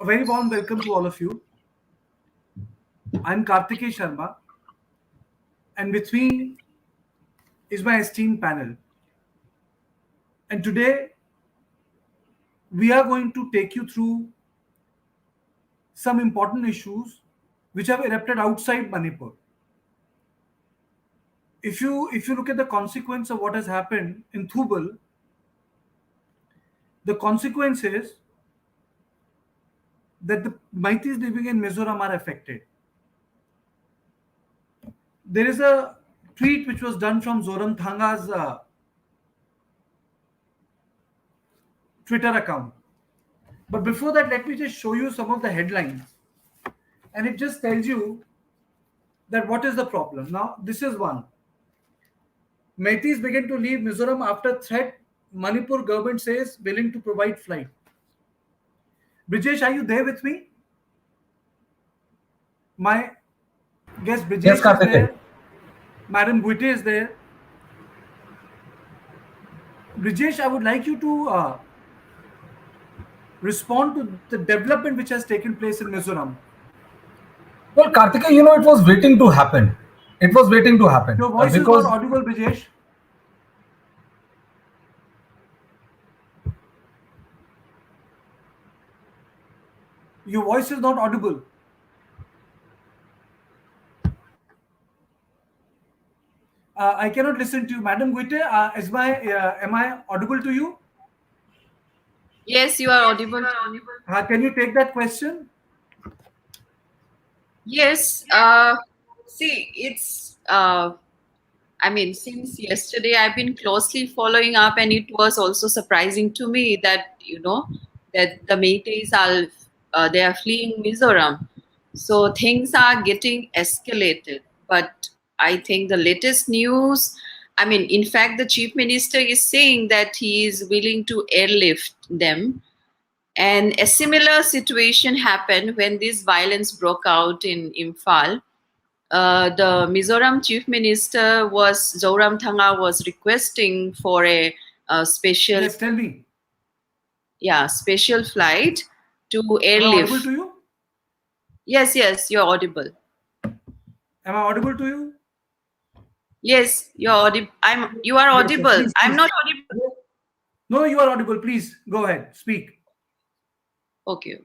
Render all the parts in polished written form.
A very warm welcome to all of you. I'm Kartikeya Sharma, and with me is my esteemed panel. And today we are going to take you through some important issues which have erupted outside Manipur. If you look at the consequence of what has happened in Thubal, the consequence is that the Meiteis living in Mizoram are affected. There is a tweet which was done from Zoram Thanga's Twitter account. But before that, let me just show you some of the headlines. And it just tells you that what is the problem. Now, this is one. Meiteis begin to leave Mizoram after threat. Manipur government says willing to provide flight. Brijesh, are you there with me? My guest Brijesh Yes, is Kartikeya. there. Madam Guite is there. Brijesh, I would like you to respond to the development which has taken place in Mizoram. Well, Kartikeya, it was waiting to happen. It was waiting to happen. Your voice is because not audible, Brijesh. Your voice is not audible. I cannot listen to you. Madam Guite, am I audible to you? Yes, you are audible. Can you take that question? Yes. See, it's, since yesterday I've been closely following up, and it was also surprising to me that, that the Meiteis are, they are fleeing Mizoram. So things are getting escalated. But I think the latest news, in fact, the chief minister is saying that he is willing to airlift them. And a similar situation happened when this violence broke out in Imphal. The Mizoram chief minister Zoram Thanga was requesting for a special. Yes, tell me. Yeah, special flight to Am airlift. I audible to you? Yes, you're audible. Am I audible to you? Yes, you're audible. You are audible. Please. I'm not audible. No, you are audible. Please go ahead. Speak. Okay.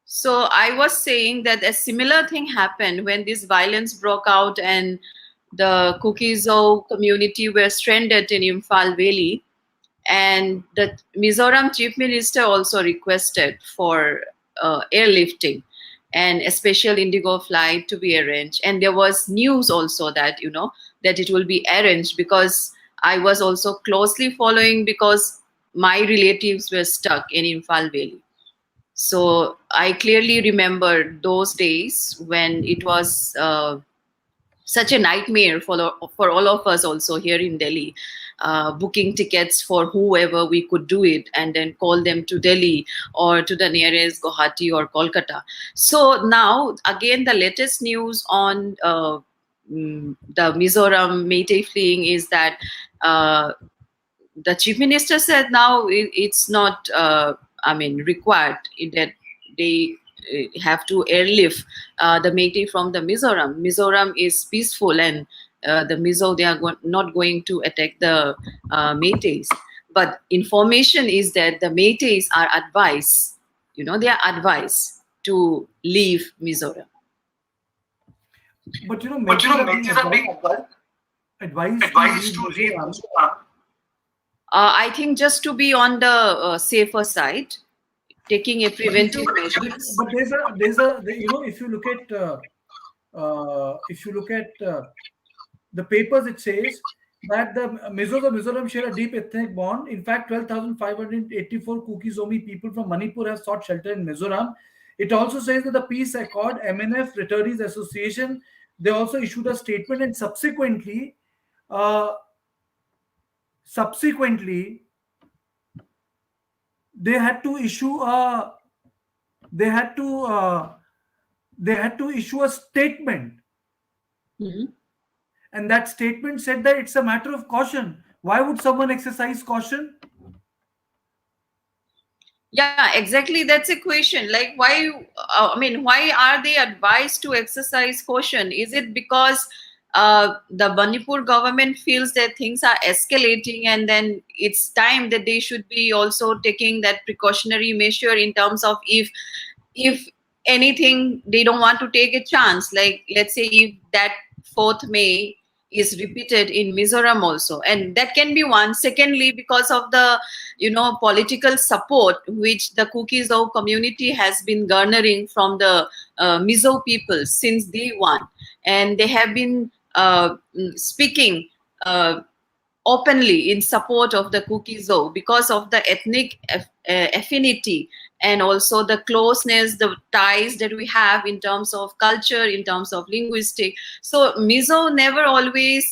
So I was saying that a similar thing happened when this violence broke out and the Kuki community were stranded in Imphal Valley. And the Mizoram chief minister also requested for airlifting and a special Indigo flight to be arranged. And there was news also that, that it will be arranged, because I was also closely following, because my relatives were stuck in Imphal Valley. So I clearly remember those days when it was such a nightmare for all of us also here in Delhi, booking tickets for whoever we could do it and then call them to Delhi or to the nearest Guwahati or Kolkata. So now again, the latest news on the Mizoram Meitei fleeing is that the chief minister said now it's not required that they have to airlift the Meitei from the Mizoram. Mizoram is peaceful, and the Mizo, they are not going to attack the Meiteis. But information is that the Meiteis are advised, they are advised to leave Mizoram. But Meiteis are being advised to leave Mizoram. I think just to be on the safer side, taking a preventive measures. But if you look at the papers, it says that the Mizoram share a deep ethnic bond. In fact, 12,584 Kuki people from Manipur have sought shelter in Mizoram. It also says that the Peace Accord, MNF, Retirees Association, they also issued a statement, and subsequently they had to issue a statement. Mm-hmm. And that statement said that it's a matter of caution. Why would someone exercise caution? Yeah, exactly. That's a question. Like, why? I mean, why are they advised to exercise caution? Is it because the Manipur government feels that things are escalating, and then it's time that they should be also taking that precautionary measure in terms of if anything they don't want to take a chance, like let's say if that 4th May is repeated in Mizoram also, and that can be one. Secondly, because of the political support which the Kukizou community has been garnering from the Mizo people since day one, and they have been speaking uh, openly in support of the Kuki-Zo because of the ethnic affinity, and also the closeness, the ties that we have in terms of culture, in terms of linguistic. So Mizo never always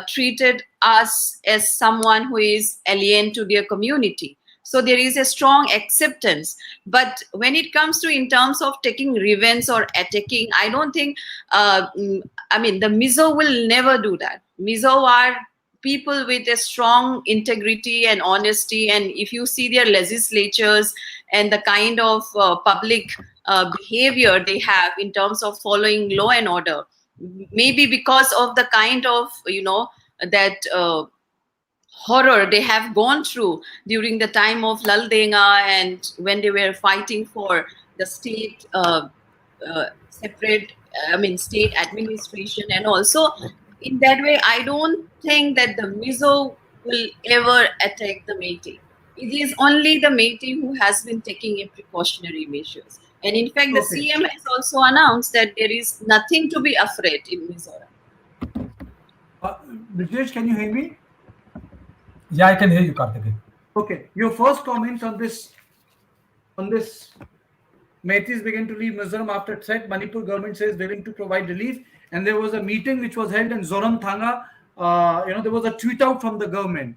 treated us as someone who is alien to their community. So there is a strong acceptance. But when it comes to in terms of taking revenge or attacking, I don't think, I mean, the Mizo will never do that. Mizo are people with a strong integrity and honesty, and if you see their legislatures and the kind of public behavior they have in terms of following law and order, maybe because of the kind of that horror they have gone through during the time of Lal Denga, and when they were fighting for the state separate, I mean, state administration. And also in that way, I don't think that the Mizo will ever attack the Meitei. It is only the Meitei who has been taking a precautionary measures. And in fact, the Okay. CM has also announced that there is nothing to be afraid in Mizoram. Uh, Brijesh, can you hear me? Yeah, I can hear you, Kartikeya. Okay. Your first comments on this Meiteis began to leave Mizoram after threat. Manipur government says willing to provide relief. And there was a meeting which was held in Zoram Thanga. There was a tweet out from the government.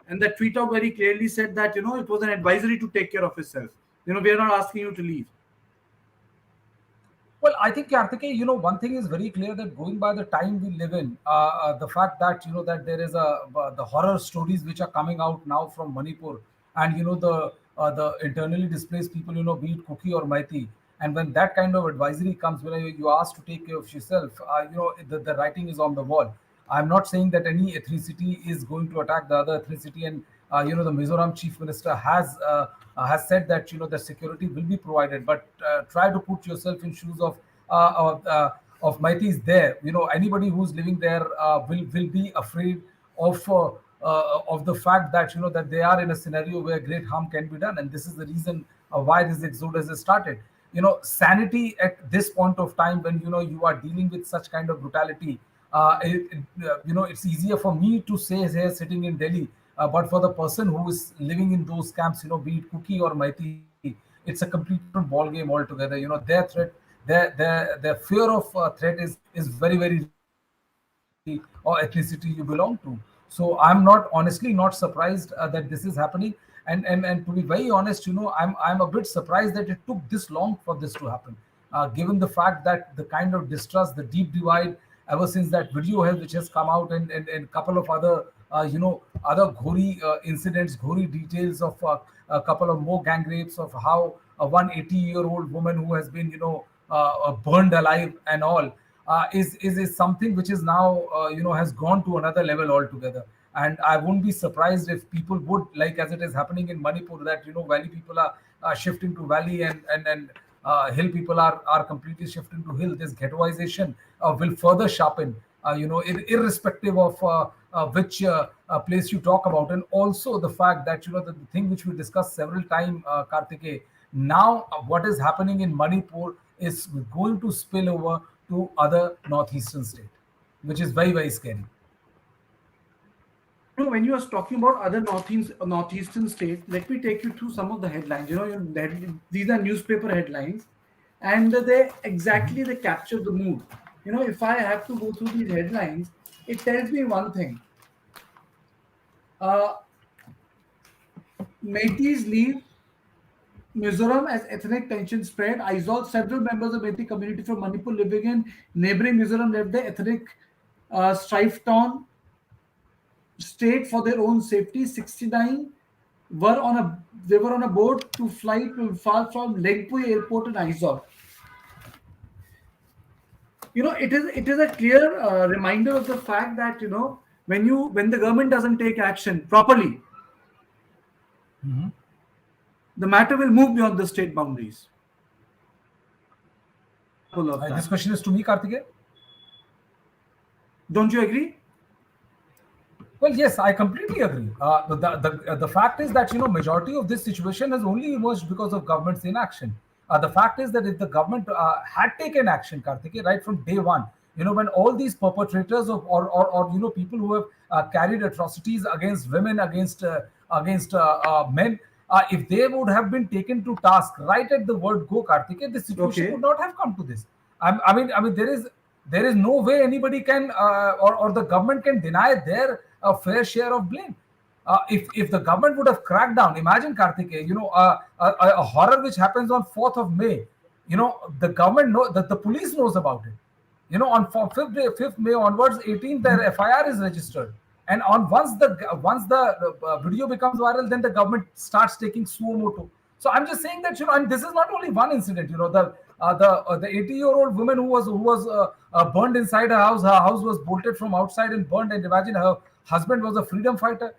And that tweet out very clearly said that, it was an advisory to take care of yourself. We are not asking you to leave. Well, I think, Kartikeya, one thing is very clear that going by the time we live in, the fact that that there is the horror stories which are coming out now from Manipur, and the internally displaced people, be it Kuki or Meitei, and when that kind of advisory comes, when you are asked to take care of yourself, the writing is on the wall. I'm not saying that any ethnicity is going to attack the other ethnicity, and the Mizoram chief minister has said that the security will be provided, but try to put yourself in shoes of Meiteis there. Anybody who's living there will be afraid of the fact that that they are in a scenario where great harm can be done, and this is the reason why this exodus has started. Sanity at this point of time, when you are dealing with such kind of brutality, it's easier for me to say here sitting in Delhi, but for the person who is living in those camps, be it Kuki or Meitei, it's a complete different ball game altogether. Their threat, their fear of threat is very, very real, irrespective of which ethnicity or ethnicity you belong to. So I'm not, honestly, not surprised that this is happening. And to be very honest, I'm a bit surprised that it took this long for this to happen, given the fact that the kind of distrust, the deep divide, ever since that video which has come out, and couple of other other gory incidents, gory details of a couple of more gang rapes, of how a 180-year-old woman who has been burned alive and all, is something which is now has gone to another level altogether. And I wouldn't be surprised if people would, like as it is happening in Manipur, that valley people are shifting to valley, and hill people are completely shifting to hill. This ghettoization will further sharpen, irrespective of which place you talk about. And also the fact that the thing which we discussed several times, Kartikeya, now what is happening in Manipur is going to spill over to other northeastern state, which is very, very scary. When you are talking about other northeastern states, let me take you through some of the headlines. These are newspaper headlines, and they capture the mood. If I have to go through these headlines, it tells me one thing. Uh, Meiteis leave Mizoram as ethnic tensions spread. Aizawl, several members of Meitei community from Manipur living in neighboring Mizoram left the ethnic strife-torn state for their own safety. 69 were on a they were on a boat to fly to far from Lengpui airport in Aizawl. It is a clear reminder of the fact that when the government doesn't take action properly, the matter will move beyond the state boundaries. Full of This that. question is to me, Kartikeya. Don't you agree? Well, yes, I completely agree. The fact is that majority of this situation has only emerged because of government's inaction. The fact is that if the government had taken action, Kartikeya, right from day one, when all these perpetrators of or people who have carried atrocities against women, against men, if they would have been taken to task right at the word go, Kartikeya, this situation Okay. would not have come to this. I mean, there is no way anybody can or the government can deny their fair share of blame. If the government would have cracked down, imagine Kartikeya, a horror which happens on 4th of May, the government know that the police knows about it. On 5th May onwards, 18th, their FIR is registered. And on once the video becomes viral, then the government starts taking suo moto. So I'm just saying that and this is not only one incident. The 80-year-old woman who was burned inside her house. Her house was bolted from outside and burned. And imagine her husband was a freedom fighter.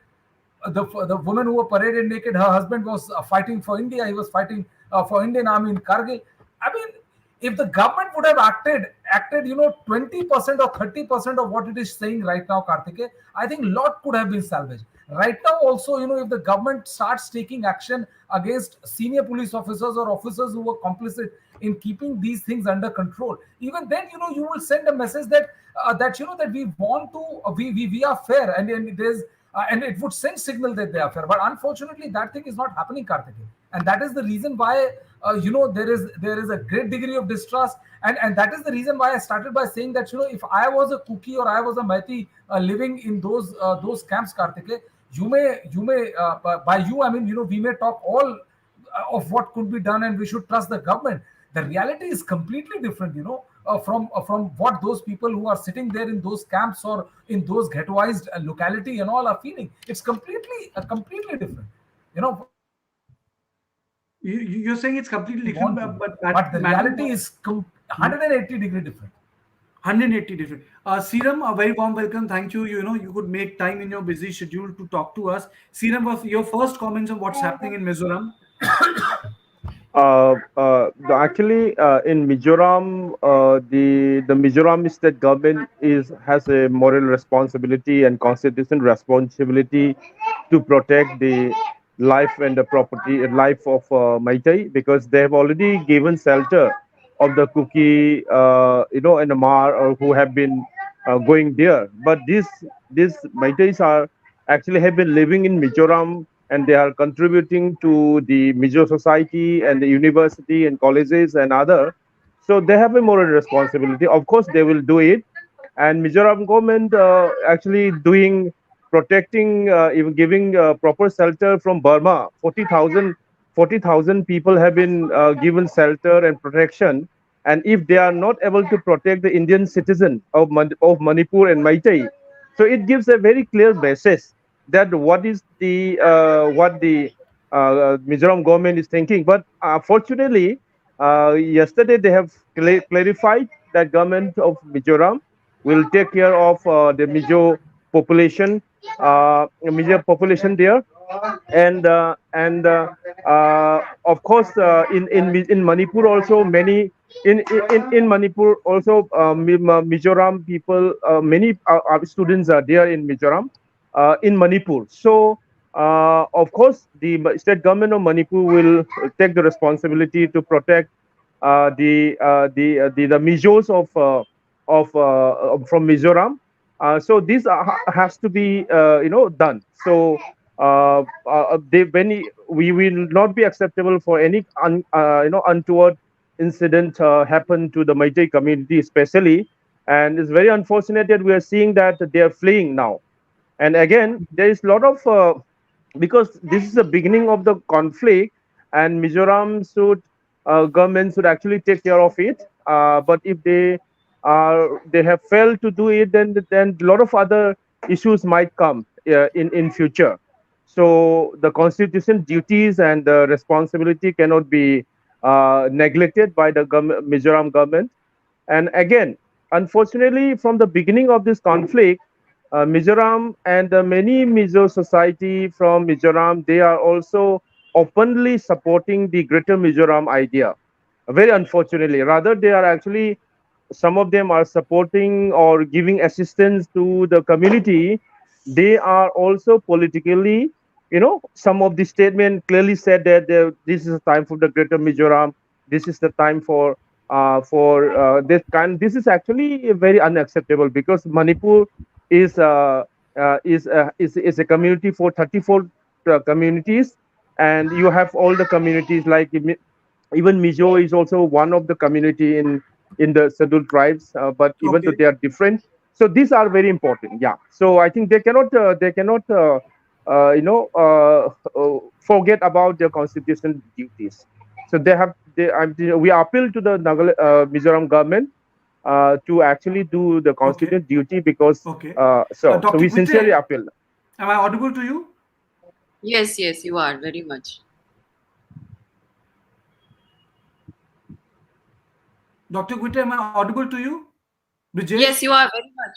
The woman who were paraded naked, her husband was fighting for India. He was fighting for Indian Army in Kargil. I mean, if the government would have acted 20% or 30% of what it is saying right now, Kartikeya, I think lot could have been salvaged. Right now, also, if the government starts taking action against senior police officers or officers who were complicit in keeping these things under control, even then, you will send a message that we want to, we are fair, and there's and it would send signal that they are fair. But unfortunately, that thing is not happening, Kartikeya, and that is the reason why there is a great degree of distrust, and that is the reason why I started by saying that if I was a kuki or I was a meitei living in those camps, Kartikeya, by you I mean we may talk all of what could be done and we should trust the government. The reality is completely different, from what those people who are sitting there in those camps or in those ghettoized locality and all are feeling. It's completely different. You're saying it's completely Want different, to, but but the matter reality is 180-degree different. 180 different. Seeram, a very warm welcome. Thank you. You could make time in your busy schedule to talk to us. Seeram, was your first comments on what's happening in Mizoram? Actually, in Mizoram, the Mizoram state government has a moral responsibility and constitutional responsibility to protect the life and the property life of Meitei, because they have already given shelter of the Kuki, and the Mar, or who have been going there. But these Meiteis are actually have been living in Mizoram, and they are contributing to the Mizo society and the university and colleges and other. So they have a moral responsibility. Of course, they will do it, and Mizoram government actually doing protecting, even giving proper shelter from Burma. 40,000 people have been given shelter and protection. And if they are not able to protect the Indian citizen of Manipur and Meitei, so it gives a very clear basis that what the Mizoram government is thinking. But fortunately, yesterday they have clarified that government of Mizoram will take care of the Mizo population there, and of course in Manipur also in Manipur also Mizoram people, many students are there in Mizoram, in Manipur. So of course the state government of Manipur will take the responsibility to protect the Mizos from Mizoram. So this has to be done. So we will not be acceptable for any untoward incident happen to the Meitei community especially. And it's very unfortunate that we are seeing that they are fleeing now. And again, there is a lot of because this is the beginning of the conflict, and Mizoram government should actually take care of it. But if they have failed to do it, then a lot of other issues might come in future. So the constitution duties and the responsibility cannot be neglected by the Mizoram government. And again, unfortunately, from the beginning of this conflict, Mizoram and many Mizo society from Mizoram, they are also openly supporting the Greater Mizoram idea. Very unfortunately, rather they are actually, some of them are supporting or giving assistance to the community. They are also politically, some of the statement clearly said that this is a time for the Greater Mizoram. This is the time for this kind. This is actually very unacceptable because Manipur is is a community for 34 communities, and you have all the communities like even Mizo is also one of the community in the scheduled tribes, but even though Okay. they are different, so these are very important. Yeah. So I think they cannot forget about their constitutional duties. So we appeal to the Mizoram government to actually do the Okay. constitutional duty because Okay. so Dr. we sincerely Guite, appeal. am I audible to you? Yes, yes, you are very much. Dr. Guite, am I audible to you? Yes, Brijesh, you are very much.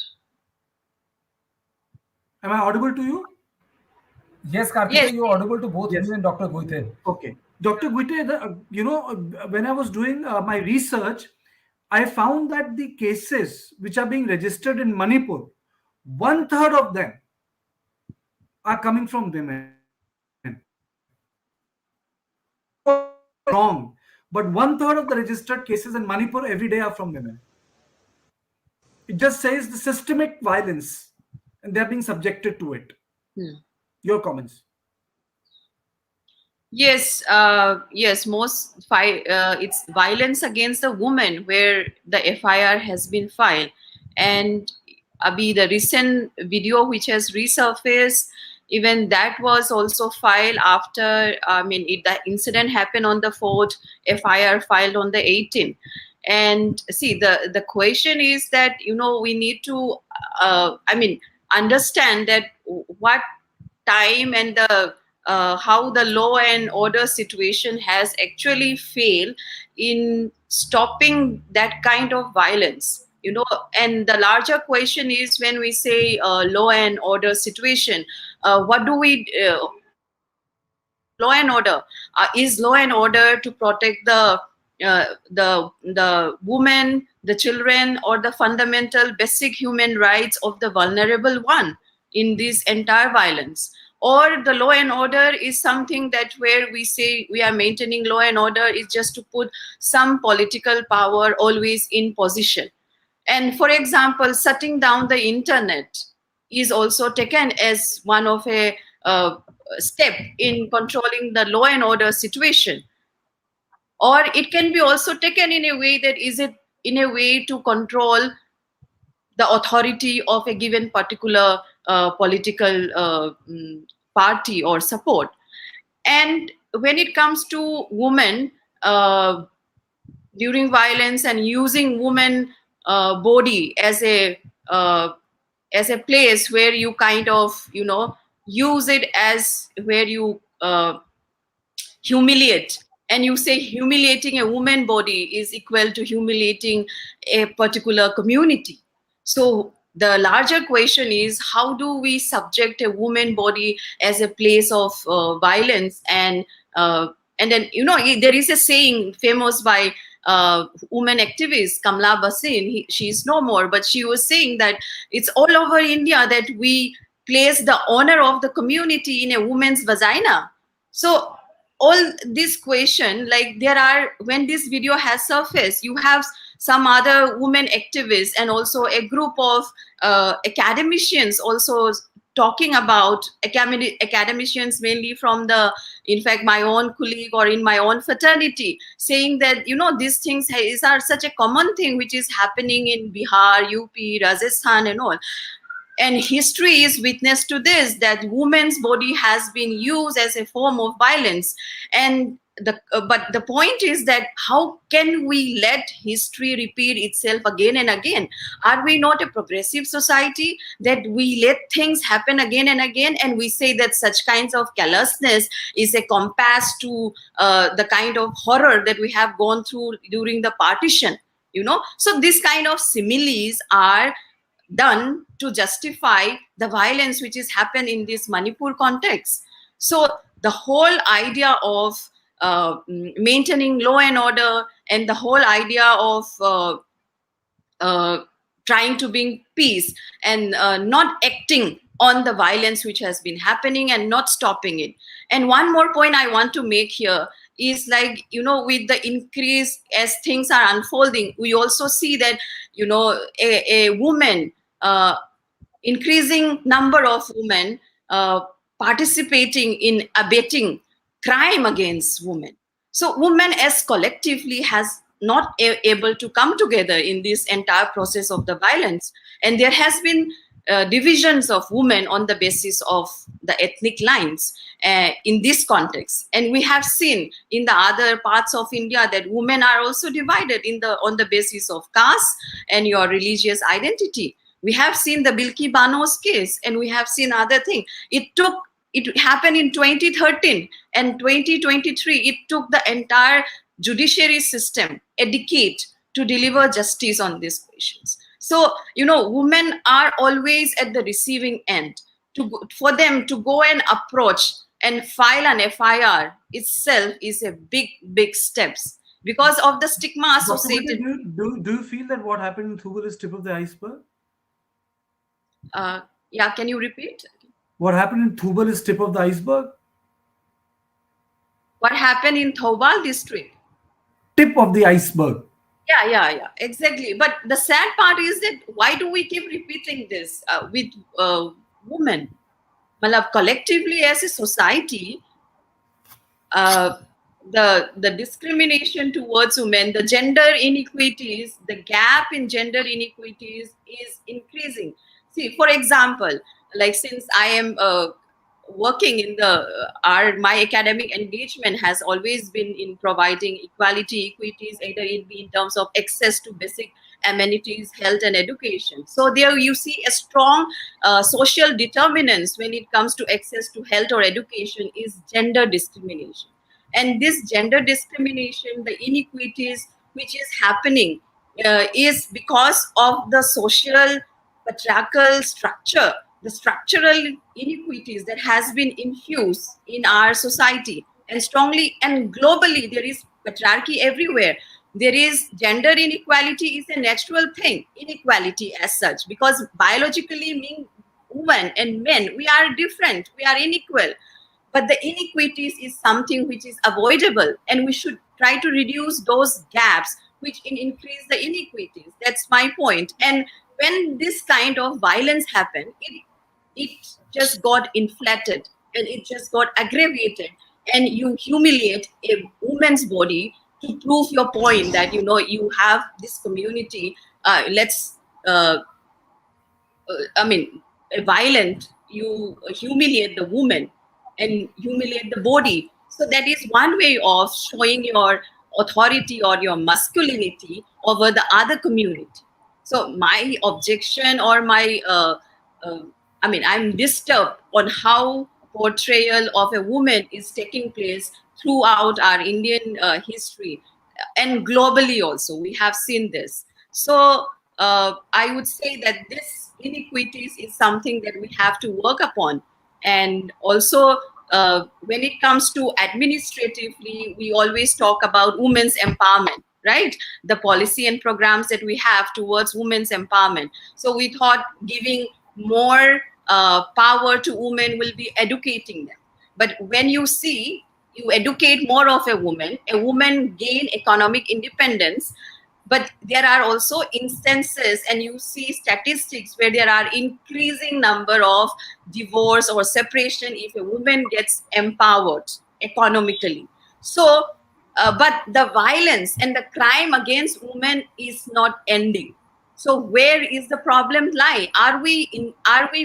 am I audible to you? Yes, Kartikeya, Yes, you're audible to both me Yes. and Dr. Goithe. Okay. Dr. Guite, when I was doing my research, I found that the cases which are being registered in Manipur, one third of them are coming from women. I don't know if I'm wrong, but one third of the registered cases in Manipur every day are from women. It just says the systemic violence and they're being subjected to it. Hmm. Your comments. Yes, yes. It's violence against the woman where the FIR has been filed, and Abhi, the recent video which has resurfaced, even that was also filed after. I mean, the incident happened on the 4th, FIR filed on the 18th. And see, the question is that we need to, I mean, understand that what time and the how the law and order situation has actually failed in stopping that kind of violence. And the larger question is, when we say law and order situation, what do we law and order, is law and order to protect the women, the children, or the fundamental basic human rights of the vulnerable one in this entire violence? Or the law and order is something that where we say we are maintaining law and order is just to put some political power always in position? And for example, shutting down the internet is also taken as one of a step in controlling the law and order situation. Or it can be also taken in a way that is it in a way to control the authority of a given particular political party or support. And when it comes to women, during violence and using women body uh, as a place where you kind of use it as where you humiliate, and you say humiliating a woman body is equal to humiliating a particular community. So the larger question is, how do we subject a woman body as a place of violence? And then there is a saying famous by woman activist Kamla Basin. She's no more, but she was saying that it's all over India that we place the honor of the community in a woman's vagina. So all this question, like, there are, when this video has surfaced, you have some other women activists and also a group of academicians also talking about academicians, mainly from the, in fact, my own colleague or in my own fraternity, saying that these things are such a common thing which is happening in Bihar, UP, Rajasthan and all. And history is witness to this, that women's body has been used as a form of violence. And but the point is that how can we let history repeat itself again and again? Are we not a progressive society that we let things happen again and again, and we say that such kinds of callousness is a compass to the kind of horror that we have gone through during the partition, so this kind of similes are done to justify the violence which has happened in this Manipur context. So the whole idea of maintaining law and order, and the whole idea of trying to bring peace, and not acting on the violence which has been happening and not stopping it. And one more point I want to make here is, like, with the increase as things are unfolding, we also see that a woman, increasing number of women participating in abetting crime against women. So women as collectively has not able to come together in this entire process of the violence, and there has been divisions of women on the basis of the ethnic lines in this context. And we have seen in the other parts of India that women are also divided on the basis of caste and your religious identity. We have seen the Bilki Bano's case, and we have seen other things. It happened in 2013 and 2023. It took the entire judiciary system a decade to deliver justice on these questions. So, women are always at the receiving end. For them to go and approach and file an FIR itself is a big, big steps because of the stigma associated. Do you feel that what happened in Thubal is tip of the iceberg? Yeah, can you repeat? What happened in Thubal is tip of the iceberg? What happened in Thoubal district? Tip of the iceberg. Yeah, exactly. But the sad part is that why do we keep repeating this with women? Malab, collectively as a society, the discrimination towards women, the gender inequities, the gap in gender inequities is increasing. See, for example, like, since I am working in my academic engagement has always been in providing equality, equities, either it be in terms of access to basic amenities, health and education. So there you see a strong social determinants when it comes to access to health or education is gender discrimination. And this gender discrimination, the inequities which is happening is because of the social patriarchal structure, the structural inequities that has been infused in our society, and strongly and globally there is patriarchy everywhere. There is gender inequality is a natural thing, inequality as such, because biologically mean women and men, we are different, we are unequal. But the inequities is something which is avoidable, and we should try to reduce those gaps which increase the inequities. That's my point. And when this kind of violence happened, it just got inflated and it just got aggravated, and you humiliate a woman's body to prove your point that you have this community. Violent, you humiliate the woman and humiliate the body. So that is one way of showing your authority or your masculinity over the other community. So my objection or I'm disturbed on how portrayal of a woman is taking place throughout our Indian history, and globally also we have seen this. So I would say that this inequities is something that we have to work upon. And also when it comes to administratively, we always talk about women's empowerment, right? The policy and programs that we have towards women's empowerment. So we thought giving more power to women will be educating them. But when you see, you educate more of a woman gain economic independence. But there are also instances, and you see statistics where there are increasing number of divorce or separation if a woman gets empowered economically. So, but the violence and the crime against women is not ending. So where is the problem lie? Are we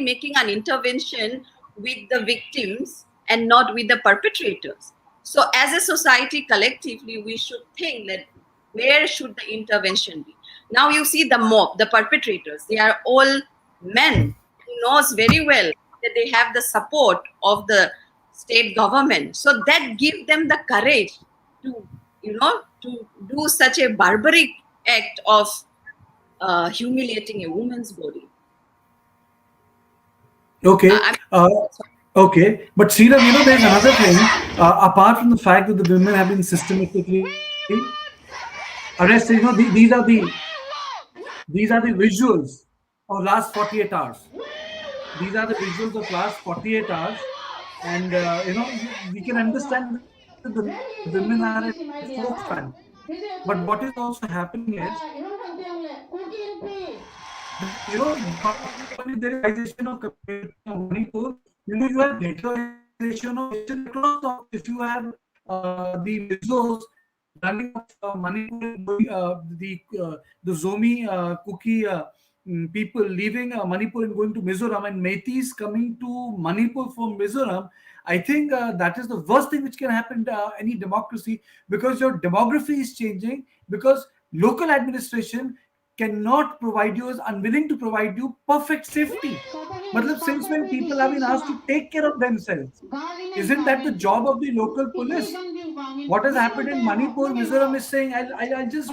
making an intervention with the victims and not with the perpetrators? So as a society collectively, we should think that where should the intervention be? Now you see the mob, the perpetrators, they are all men who knows very well that they have the support of the state government. So that give them the courage to, to do such a barbaric act of humiliating a woman's body. Okay. I Okay. But Sriram, there's another thing. Apart from the fact that the women have been systematically arrested, these are the visuals of last 48 hours. These are the visuals of last 48 hours. And, we can understand that the women are at forefront. But what is also happening is that, not only there is militarization of community of Manipur, you have militarization of nation across the If you have the Mizos running off Manipur, the Zomi Kuki people leaving Manipur and going to Mizoram, and Meiteis coming to Manipur from Mizoram, I think that is the worst thing which can happen to any democracy, because your demography is changing, because local administration cannot provide you, is unwilling to provide you perfect safety. Matlab, since when people have been asked to take care of themselves? Isn't that the job of the local police? What has happened in Manipur, Mizoram is saying, I'll just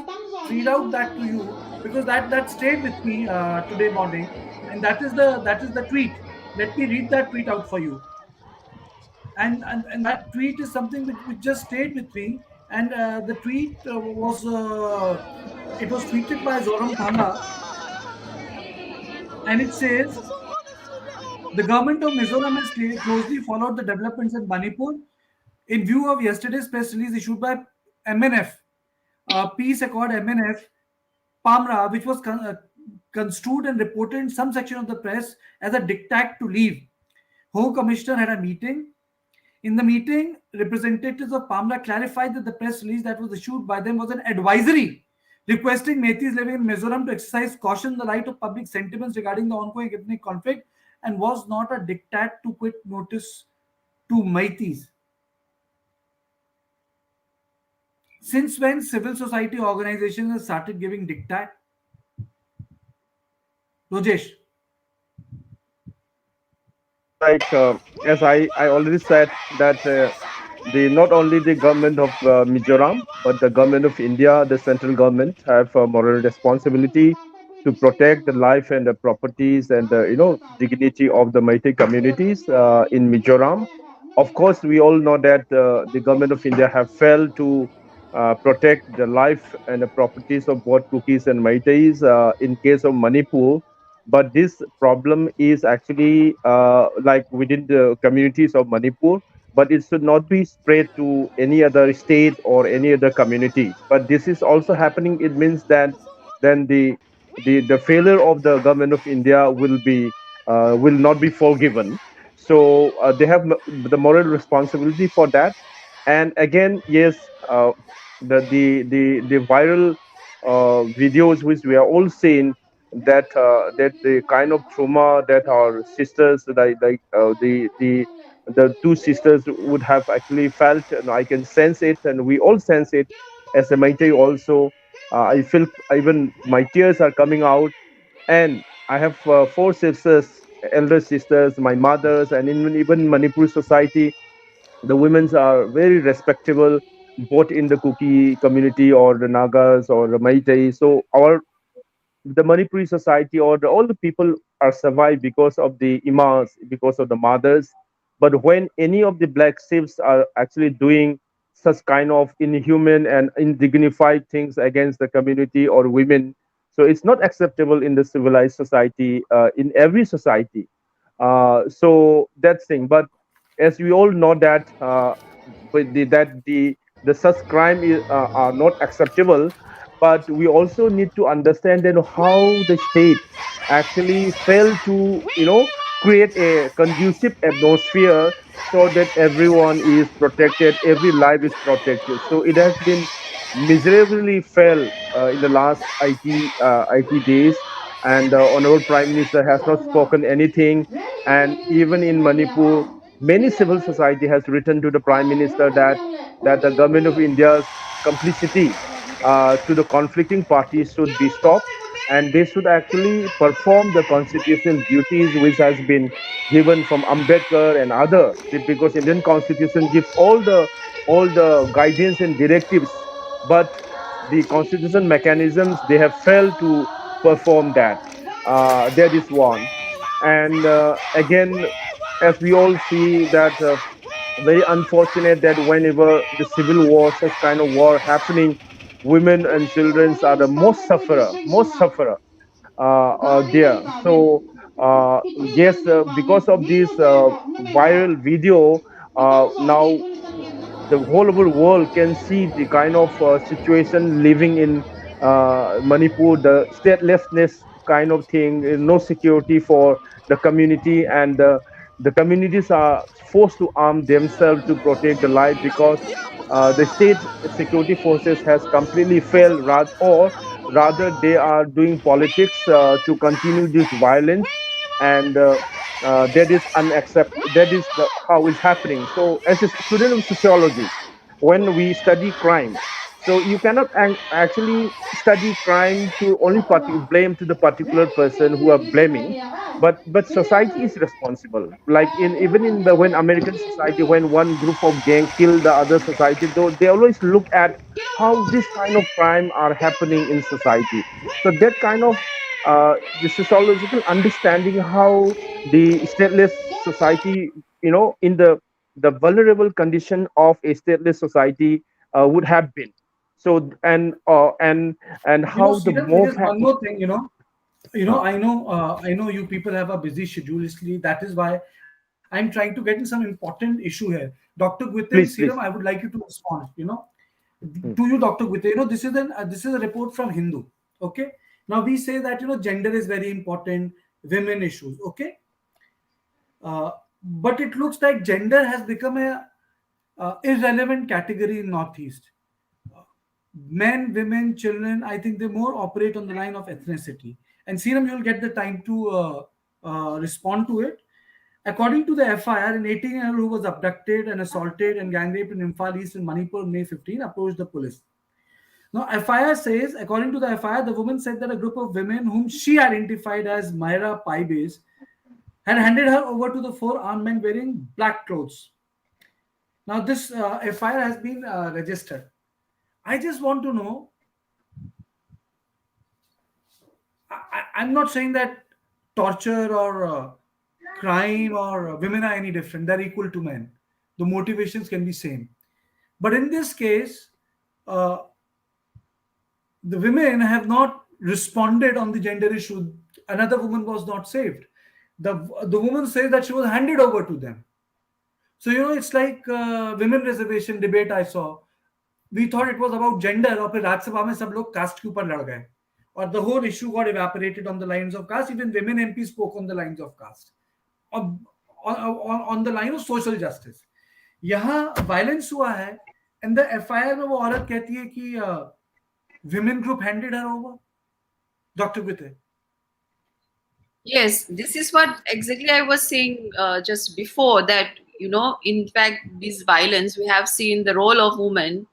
read out that to you, because that stayed with me today morning, and that is the tweet. Let me read that tweet out for you. And that tweet is something which just stayed with me. And the tweet was it was tweeted by Zoram Thanga, and it says, the government of Mizoram has closely followed the developments in Manipur in view of yesterday's press release issued by MNF, Peace Accord MNF, Pamra, which was construed and reported in some section of the press as a diktat to leave. Home Commissioner had a meeting. In the meeting, representatives of Pamra clarified that the press release that was issued by them was an advisory requesting Meiteis living in Mizoram to exercise caution in the light of public sentiments regarding the ongoing ethnic conflict, and was not a diktat to quit notice to Meiteis. Since when civil society organizations have started giving diktat? Rajesh. Like as I already said that the not only the government of Mizoram but the government of India, the central government have a moral responsibility to protect the life and the properties and the dignity of the Meitei communities in Mizoram. Of course, we all know that the government of India have failed to protect the life and the properties of both Kukis and Meiteis in case of Manipur. But this problem is actually like within the communities of Manipur, but it should not be spread to any other state or any other community. But this is also happening. It means that then the failure of the government of India will not be forgiven. So they have the moral responsibility for that. And again, yes, the viral videos which we are all seeing, that the kind of trauma that our sisters, the two sisters would have actually felt, and I can sense it, and we all sense it as a Meitei also. I feel even my tears are coming out, and I have four sisters, elder sisters, my mothers, and even Manipur society, the women's are very respectable, both in the Kuki community or the Nagas or the Meitei. So our the Manipuri society or all the people are survived because of the imams, because of the mothers. But when any of the black chiefs are actually doing such kind of inhuman and undignified things against the community or women, so it's not acceptable in the civilized society, in every society. So that's thing. But as we all know that, that the such crime are not acceptable, but we also need to understand then how the state actually failed to create a conducive atmosphere so that everyone is protected, every life is protected. So it has been miserably failed in the last 80 days, and the honorable prime minister has not spoken anything. And even in Manipur, many civil society has written to the Prime Minister that the government of India's complicity to the conflicting parties should be stopped, and they should actually perform the constitutional duties which has been given from Ambedkar and other, because Indian constitution gives all the guidance and directives, but the constitution mechanisms they have failed to perform that. That is one. And again, as we all see that very unfortunate that whenever the civil war, such kind of war happening, women and children are the most sufferer there. So yes, because of this viral video, now the whole of the world can see the kind of situation living in Manipur, the statelessness kind of thing, no security for the community, and the communities are forced to arm themselves to protect the life, because the state security forces has completely failed, or rather they are doing politics to continue this violence, and that is unacceptable. That is how it's happening. So as a student of sociology, when we study crime, so you cannot actually study crime to only blame to the particular person who are blaming, but society is responsible. Like in even in the when American society, when one group of gang kill the other society, though they always look at how this kind of crime are happening in society. So that kind of the sociological understanding how the stateless society, in the vulnerable condition of a stateless society would have been. So and how the Sridhar, there mob is one more thing. uh, I know you people have a busy schedule. Isliye that is why I'm trying to get in some important issue here. Dr. Gwite and please, Seeram, I please. would like you to respond. Hmm. To you, Dr. Gwite. This is a report from Hindu. Okay. Now we say that gender is very important, women issues. Okay. But it looks like gender has become a irrelevant category in Northeast. Men, women, children, I think they more operate on the line of ethnicity. And Seeram, you'll get the time to respond to it. According to the FIR, an 18-year-old who was abducted and assaulted and gang raped in Imphal East in Manipur May 15 approached the police. Now, FIR says, according to the FIR, the woman said that a group of women whom she identified as Myra Paibes had handed her over to the four armed men wearing black clothes. Now, this FIR has been registered. I just want to know. I'm not saying that torture or crime or women are any different. They're equal to men. The motivations can be same. But in this case, uh, the women have not responded on the gender issue. Another woman was not saved. The woman says that she was handed over to them. So it's like women reservation debate I saw. We thought it was about gender और फिर राज्यसभा में सब लोग cast के ऊपर लड़ गए और the whole issue got evaporated on the lines of caste. Even women MPs spoke on the lines of caste, on, on the line of social justice. यहाँ violence हुआ है and the FIR में वो औरत कहती है कि women group handed her over. Dr. Gwite. Yes, this is what exactly I was saying just before that, in fact, this violence, we have seen the role of women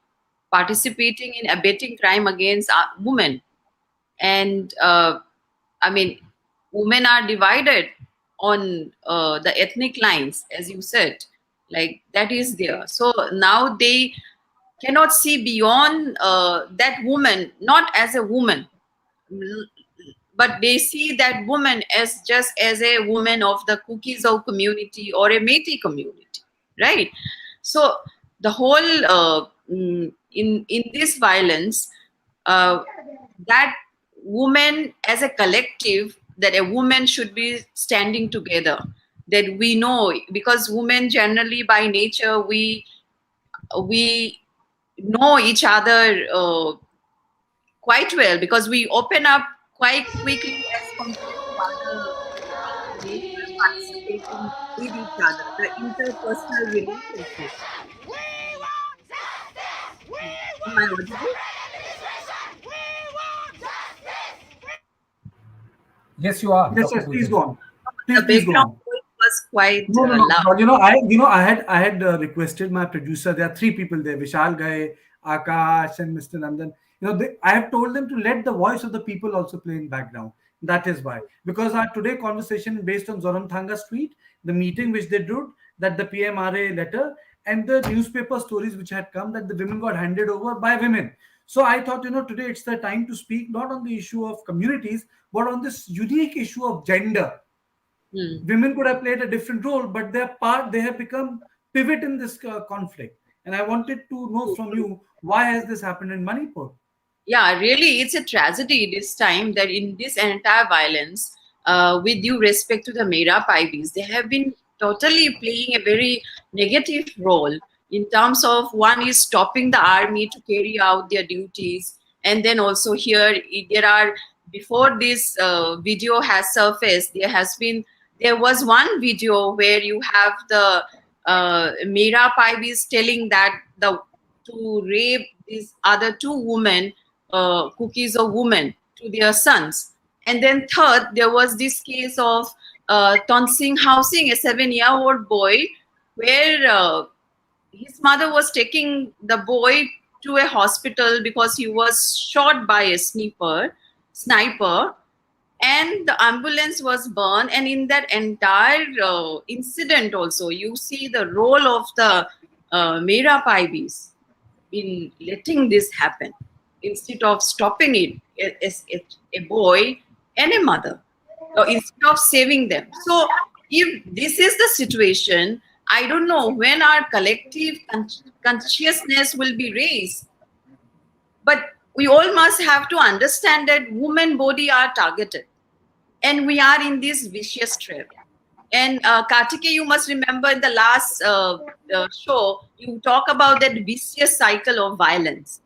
participating in abetting crime against women. And I mean, women are divided on the ethnic lines, as you said, like that is there. So now they cannot see beyond that woman, not as a woman, but they see that woman as just as a woman of the Kukizao community or a Meitei community, right? So the whole in this violence, that woman as a collective, that a woman should be standing together. That we know, because women generally by nature we know each other quite well, because we open up quite quickly as compared to other natures participating with each other, the interpersonal relationship. Am I audible? Yes, you are, Yes, Dr. yes, please Guite. go on. The Please go background on. noise was quite No, no, no. loud. But I had requested my producer. There are three people there: Vishal Ghai, Akash, and Mr. Nandan. I have told them to let the voice of the people also play in background. That is why, because our today conversation based on Zoram Thanga's tweet, the meeting which they did, that the PMRA letter, and the newspaper stories which had come that the women got handed over by women. So I thought, today it's the time to speak not on the issue of communities, but on this unique issue of gender. Hmm. Women could have played a different role, but they have become pivot in this conflict. And I wanted to know from you, why has this happened in Manipur? Yeah, really, it's a tragedy this time that in this entire violence, with due respect to the Mera Paibis, they have been totally playing a very negative role in terms of one is stopping the army to carry out their duties. And then also here, there are, before this video has surfaced, there was one video where you have the Mera Paibis telling that to rape these other two women, cookies of women to their sons. And then third, there was this case of Tonsing Housing, a 7-year-old boy, where his mother was taking the boy to a hospital because he was shot by a sniper, and the ambulance was burned. And in that entire incident also, you see the role of the Mera Paibis in letting this happen instead of stopping it as a boy and a mother, or instead of saving them. So if this is the situation, I don't know when our collective consciousness will be raised, but we all must have to understand that women body are targeted and we are in this vicious trap. And Kartikeya, you must remember in the last show, you talk about that vicious cycle of violence.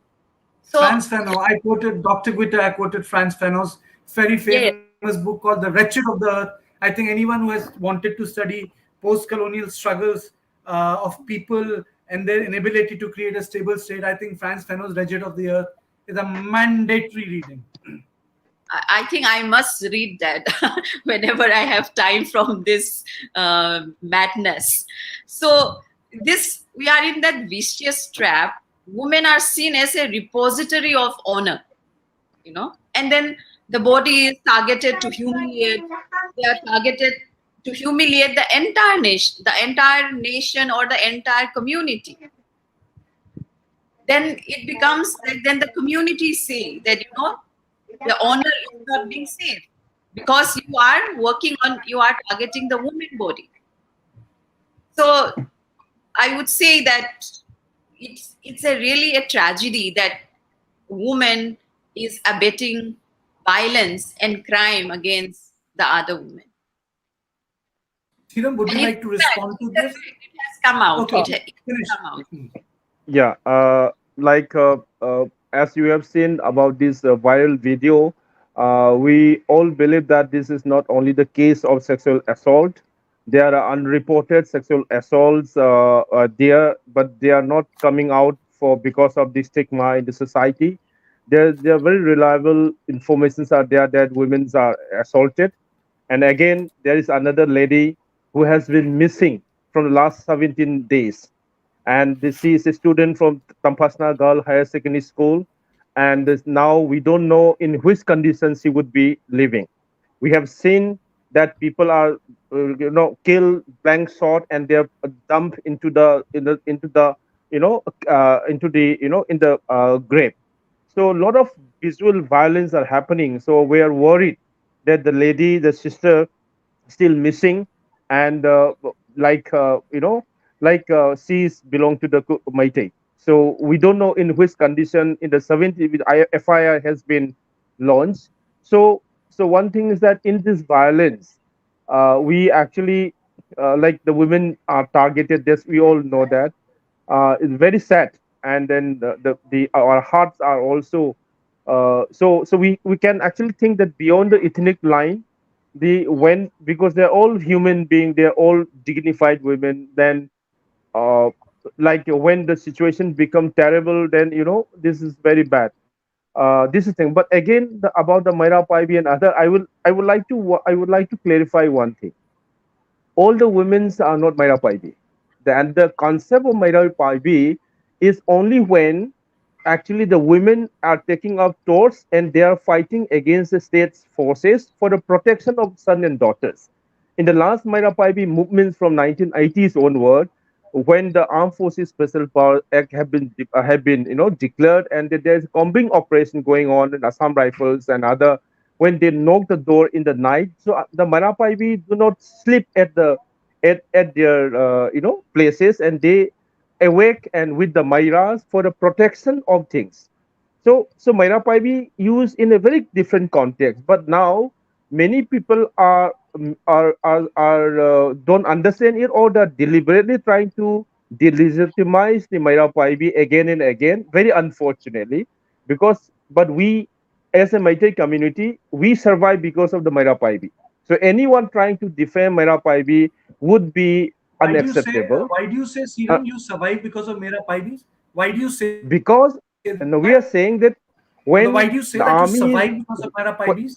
So, Franz Fanon. I quoted Dr. Guiter, I quoted Franz Fanon's very yeah, famous book called The Wretched of the Earth. I think anyone who has wanted to study post-colonial struggles of people and their inability to create a stable state, I think Franz Fanon's Wretched of the Earth is a mandatory reading. I think I must read that whenever I have time from this madness. So, this we are in that vicious trap. Women are seen as a repository of honor, and then the body is targeted to humiliate. They are targeted to humiliate the entire nation or the entire community. Then it becomes like then the community say that the honor is not being saved because you are targeting the woman body. So I would say that it's a really a tragedy that woman is abetting violence and crime against the other women. Hiram, would And you like to respond to this? it has come out. Okay, It has finish. come out. Yeah, like as you have seen about this viral video, we all believe that this is not only the case of sexual assault. There are unreported sexual assaults there, but they are not coming out for because of the stigma in the society. There are very reliable informations are there that women are assaulted, and again there is another lady who has been missing from the last 17 days, and she is a student from Tampasna Girl Higher Secondary School, and now we don't know in which conditions she would be living. We have seen that people are, killed, blank shot, and they're dumped into the into the in the grave. So a lot of visual violence are happening. So we are worried that the sister, still missing, and like she's belong to the Meitei. So we don't know in which condition in the 70 with FIR has been launched. So one thing is that in this violence, we actually like the women are targeted. Yes, we all know that. It's very sad, and then the our hearts are also so we can actually think that beyond the ethnic line, the when because they're all human being, they're all dignified women, then uh like when the situation become terrible, then this is very bad. This is thing. But again, about the Myra Paibi and other, I would like to clarify one thing. all the women are not Maira Paibi. And the concept of Maira Paibi is only when actually the women are taking up torch and they are fighting against the state's forces for the protection of sons and daughters. In the last Maira Paibi movements from 1980s onward, when the Armed Forces Special Power Act have been declared, and that there's a combing operation going on in Assam Rifles and other, when they knock the door in the night, so the Manapaibi do not sleep at their places, and they awake and with the Mairas for the protection of things. So Maira Paibi used in a very different context, but now many people are don't understand it, or they're deliberately trying to delegitimize the Maira Paibi again and again. Very unfortunately, because but we as a Meitei community we survive because of the Maira Paibi. So anyone trying to defend Maira Paibi would be Why do you say? unacceptable. Why do you say, Uh, Siram, you survive because of Mera Paibis? Why do you say that? because and we are saying that Why do you when say that the you army survive is because of Mera Paibis?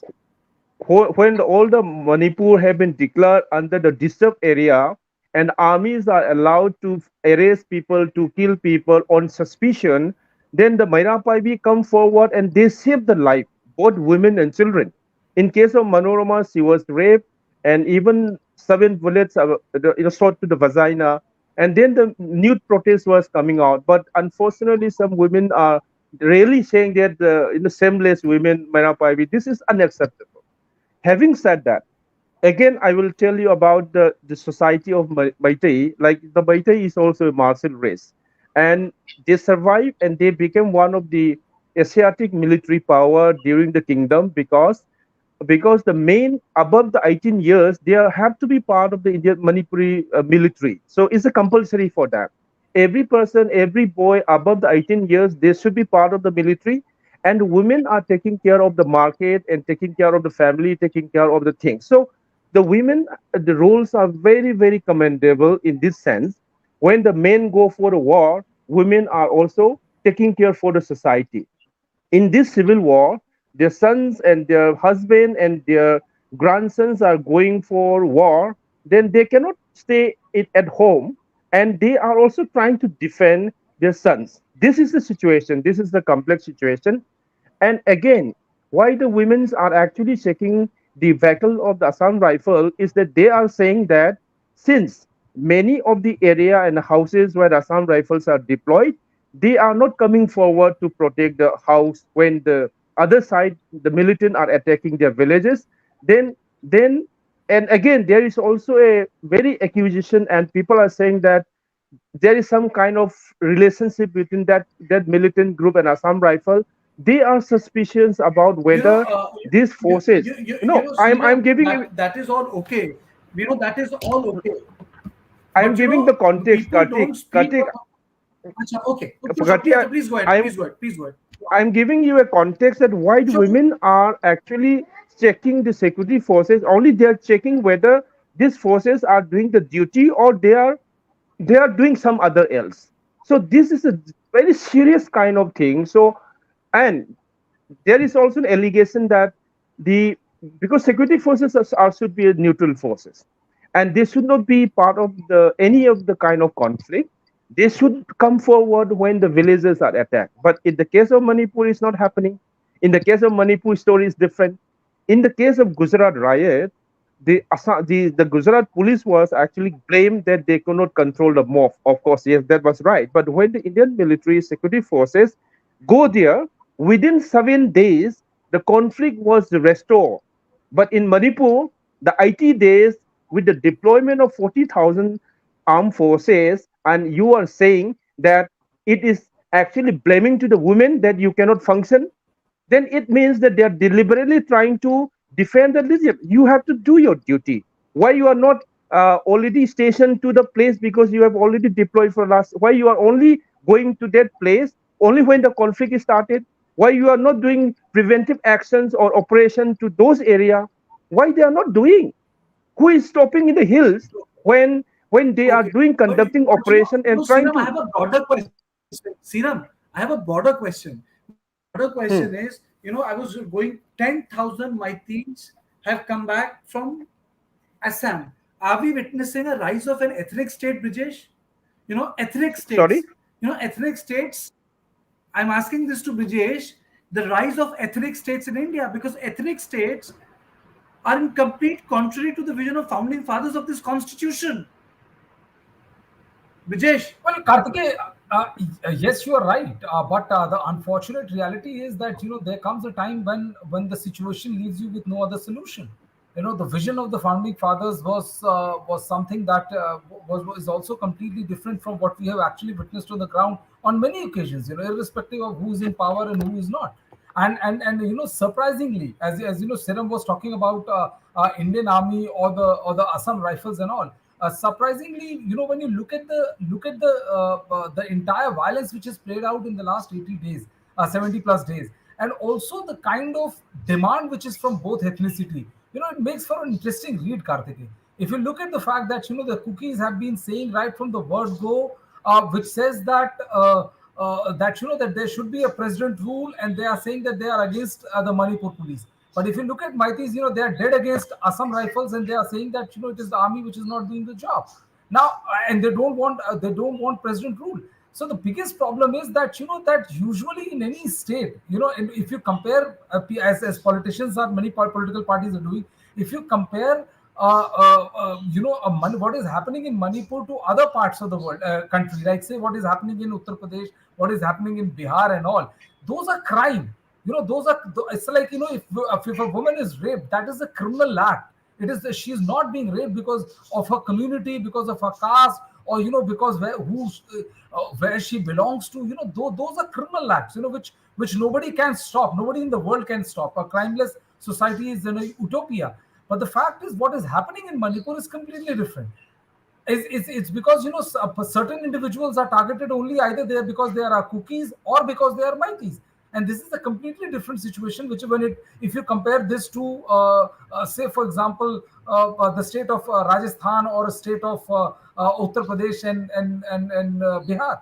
when all the Manipur have been declared under the disturbed area, and armies are allowed to arrest people, to kill people on suspicion, then the Mairapaibi come forward and they save the life, both women and children. In case of Manorama, she was raped, and even 7 bullets shot to the vagina. And then the nude protest was coming out. But unfortunately, some women are really saying that the shameless women, Mairapaibi, this is unacceptable. Having said that, again, I will tell you about the society of Meitei. Like the Meitei is also a martial race, and they survived and they became one of the Asiatic military power during the kingdom because the main above the 18 years they have to be part of the Indian Manipuri military. So it's a compulsory for that. Every person, every boy above the 18 years, they should be part of the military. And women are taking care of the market and taking care of the family, taking care of the things. So the women, the roles are very, very commendable in this sense. When the men go for the war, women are also taking care for the society. In this civil war, their sons and their husband and their grandsons are going for war, then they cannot stay at home, and they are also trying to defend their sons. This is the situation. This is the complex situation. And again, why the women are actually checking the vehicle of the Assam Rifle is that they are saying that since many of the area and houses where Assam Rifles are deployed, they are not coming forward to protect the house when the other side, the militant, are attacking their villages. Then, and again, there is also a very accusation, and people are saying that there is some kind of relationship between that militant group and Assam Rifle. They are suspicious about You know, whether these forces. I'm Sriram, giving you that is all okay. That is all okay. I'm But giving the context, people Kartik. don't speak. Kartik, Acha, okay, okay, sure. Kartik, Please go ahead. I'm Please go ahead. Please go ahead. I'm giving you a context that why the Sure. women are actually checking the security forces. Only they are checking whether these forces are doing the duty or they are doing some other else. So this is a very serious kind of thing. So, and there is also an allegation that the because security forces should be neutral forces, and they should not be part of the any of the kind of conflict. They should come forward when the villages are attacked. But in the case of Manipur, it's not happening. In the case of Manipur, story is different. In the case of Gujarat riot, the Gujarat police was actually blamed that they could not control the mob. Of course, yes, that was right. But when the Indian military security forces go there, within 7 days, the conflict was restored. But in Manipur, the IT days, with the deployment of 40,000 armed forces, and you are saying that it is actually blaming to the women that you cannot function, then it means that they are deliberately trying to defend the leadership. You have to do your duty. Why you are not already stationed to the place because you have already deployed for last? Why you are only going to that place only when the conflict is started? Why you are not doing preventive actions or operation to those area? Why they are not doing? Who is stopping in the hills when they are Okay. doing But conducting operation and trying Sriram, I to? have a broader question. Sriram, I have a broader question. My broader question Hmm, is, I was going 10,000 Meiteis have come back from Assam. Are we witnessing a rise of an ethnic state, Brijesh? Ethnic Sorry. states. Ethnic states. I'm asking this to Brijesh, the rise of ethnic states in India, because ethnic states are in complete contrary to the vision of founding fathers of this constitution. Brijesh, Well, Kartikeya, yes, you are right. But the unfortunate reality is that there comes a time when the situation leaves you with no other solution. The vision of the founding fathers was something that was also completely different from what we have actually witnessed on the ground on many occasions. Irrespective of who is in power and who is not. And surprisingly, as Seram was talking about Indian Army or the Assam Rifles and all. Surprisingly, when you look at the entire violence which is played out in the last 80 days, 70 plus days, and also the kind of demand which is from both ethnicity, it makes for an interesting read, Kartikeya. If you look at the fact that the cookies have been saying right from the word go, which says that there should be a president rule, and they are saying that they are against the Manipur police. But if you look at Meiteis, they are dead against Assam Rifles, and they are saying that it is the army which is not doing the job now, and they don't want president rule. So the biggest problem is that that usually in any state, and if you compare as politicians or many political parties are doing, if you compare what is happening in Manipur to other parts of the world country, like say what is happening in Uttar Pradesh, what is happening in Bihar and all, those are crime. Those are, it's like, if a woman is raped, that is a criminal act. It is she is not being raped because of her community, because of her caste, or because where she belongs to. Those are criminal acts, which nobody can stop, nobody in the world can stop. A crimeless society is an utopia. But the fact is, what is happening in Manipur is completely different. It's because certain individuals are targeted only either there because they are cookies or because they are Meiteis. And this is a completely different situation, which if you compare this to say for example the state of Rajasthan or a state of Uttar Pradesh and Bihar.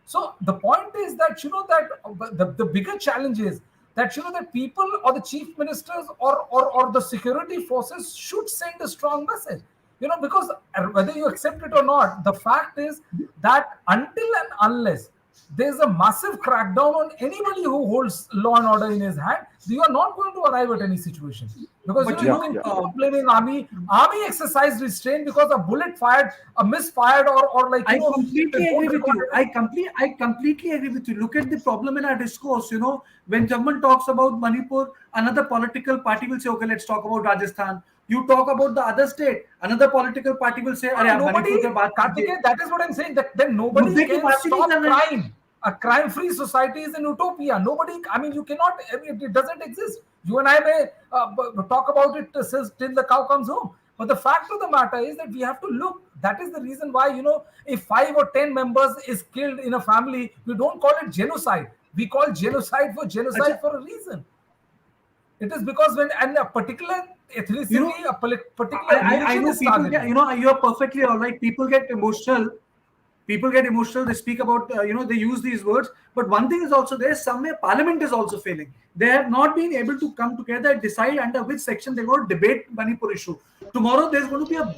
So the point is that the bigger challenge is that that people or the chief ministers or the security forces should send a strong message. Because whether you accept it or not, the fact is that until and unless there's a massive crackdown on anybody who holds law and order in his hand, you are not going to arrive at any situation. Because But you can keep on blaming army. Army exercised restraint because a bullet fired, a misfired, or like I a completely boat agree with you. recorded. I completely agree with you. Look at the problem in our discourse. When someone talks about Manipur, another political party will say, "Okay, let's talk about Rajasthan." You talk about the other state, another political party will say, "अरे यार Nobody, Manipur के बात कीजिए." Kartikeya, that is what I'm saying. That then nobody मुद्दे की can बात ही नहीं stop कर रहे हैं. crime. A crime-free society is an utopia. Nobody, I mean, you cannot. I mean, it doesn't exist. You and I may talk about it till the cow comes home. But the fact of the matter is that we have to look. That is the reason why if 5 or 10 members is killed in a family, we don't call it genocide. We call genocide अच्छा, for a reason. It is because when and a particular you know, ethnicity, a particular I religion know is people targeted. get, you're perfectly all right. People get emotional, they speak about they use these words, but one thing is also there, somewhere parliament is also failing. They have not been able to come together and decide under which section they're going to debate Manipur issue. Tomorrow there's going to be a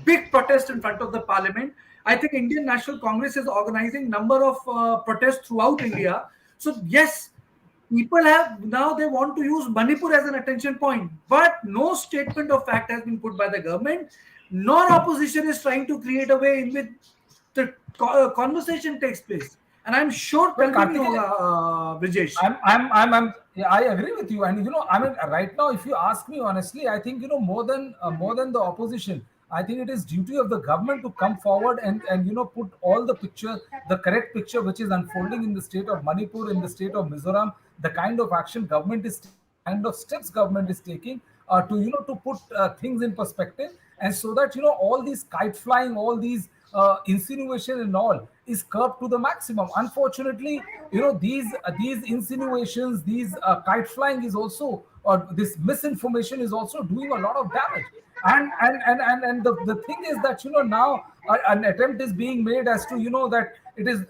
big protest in front of the parliament. I think Indian National Congress is organizing number of protests throughout India. So yes, people have now, they want to use Manipur as an attention point, but no statement of fact has been put by the government, nor opposition is trying to create a way in which the conversation takes place. And I'm sure, Well, continue, Kartikeya, Brijesh. yeah, I agree with you. And I mean, right now, if you ask me honestly, I think more than the opposition, I think it is duty of the government to come forward and put all the picture, the correct picture which is unfolding in the state of Manipur, in the state of Mizoram, the kind of action government is taking, kind of steps government is taking to to put things in perspective, and so that all these kite flying, all these insinuation and all is curbed to the maximum. Unfortunately, these insinuations, these kite flying is also, or this misinformation is also doing a lot of damage. And the thing is that now an attempt is being made as to that it is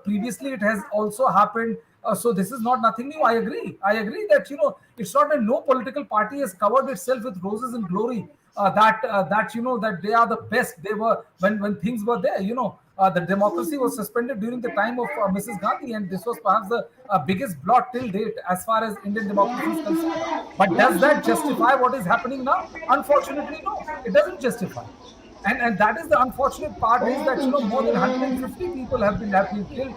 previously it has also happened. So this is not nothing new. I agree that it's not that no political party has covered itself with roses and glory that they are the best. They were when things were there. The democracy was suspended during the time of Mrs. Gandhi, and this was perhaps the biggest blot till date as far as Indian democracy is concerned. But does that justify what is happening now? Unfortunately, no, it doesn't justify. And that is the unfortunate part, is that more than 150 people have been killed.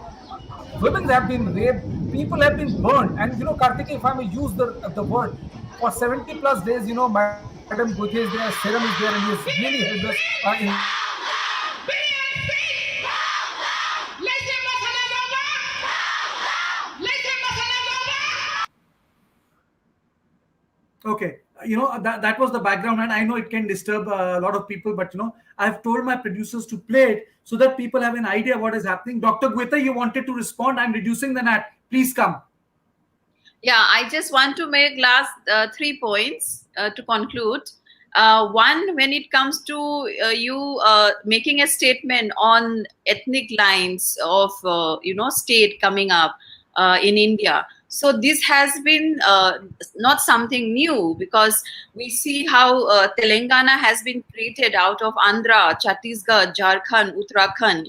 Women have been raped, people have been burned, and Kartikeya, if I may use the word, for 70 plus days, Madam Guthe is there, Serum is there, and he is really helpless in the face of this. Okay, that was the background, and I know it can disturb a lot of people, but I've told my producers to play it so that people have an idea what is happening. Dr. Gwita, you wanted to respond. I'm reducing the net. Please come. Yeah, I just want to make last 3 points to conclude. One, when it comes to you making a statement on ethnic lines of state coming up in India. So this has been not something new, because we see how Telangana has been created out of Andhra, Chhattisgarh, Jharkhand, Uttarakhand,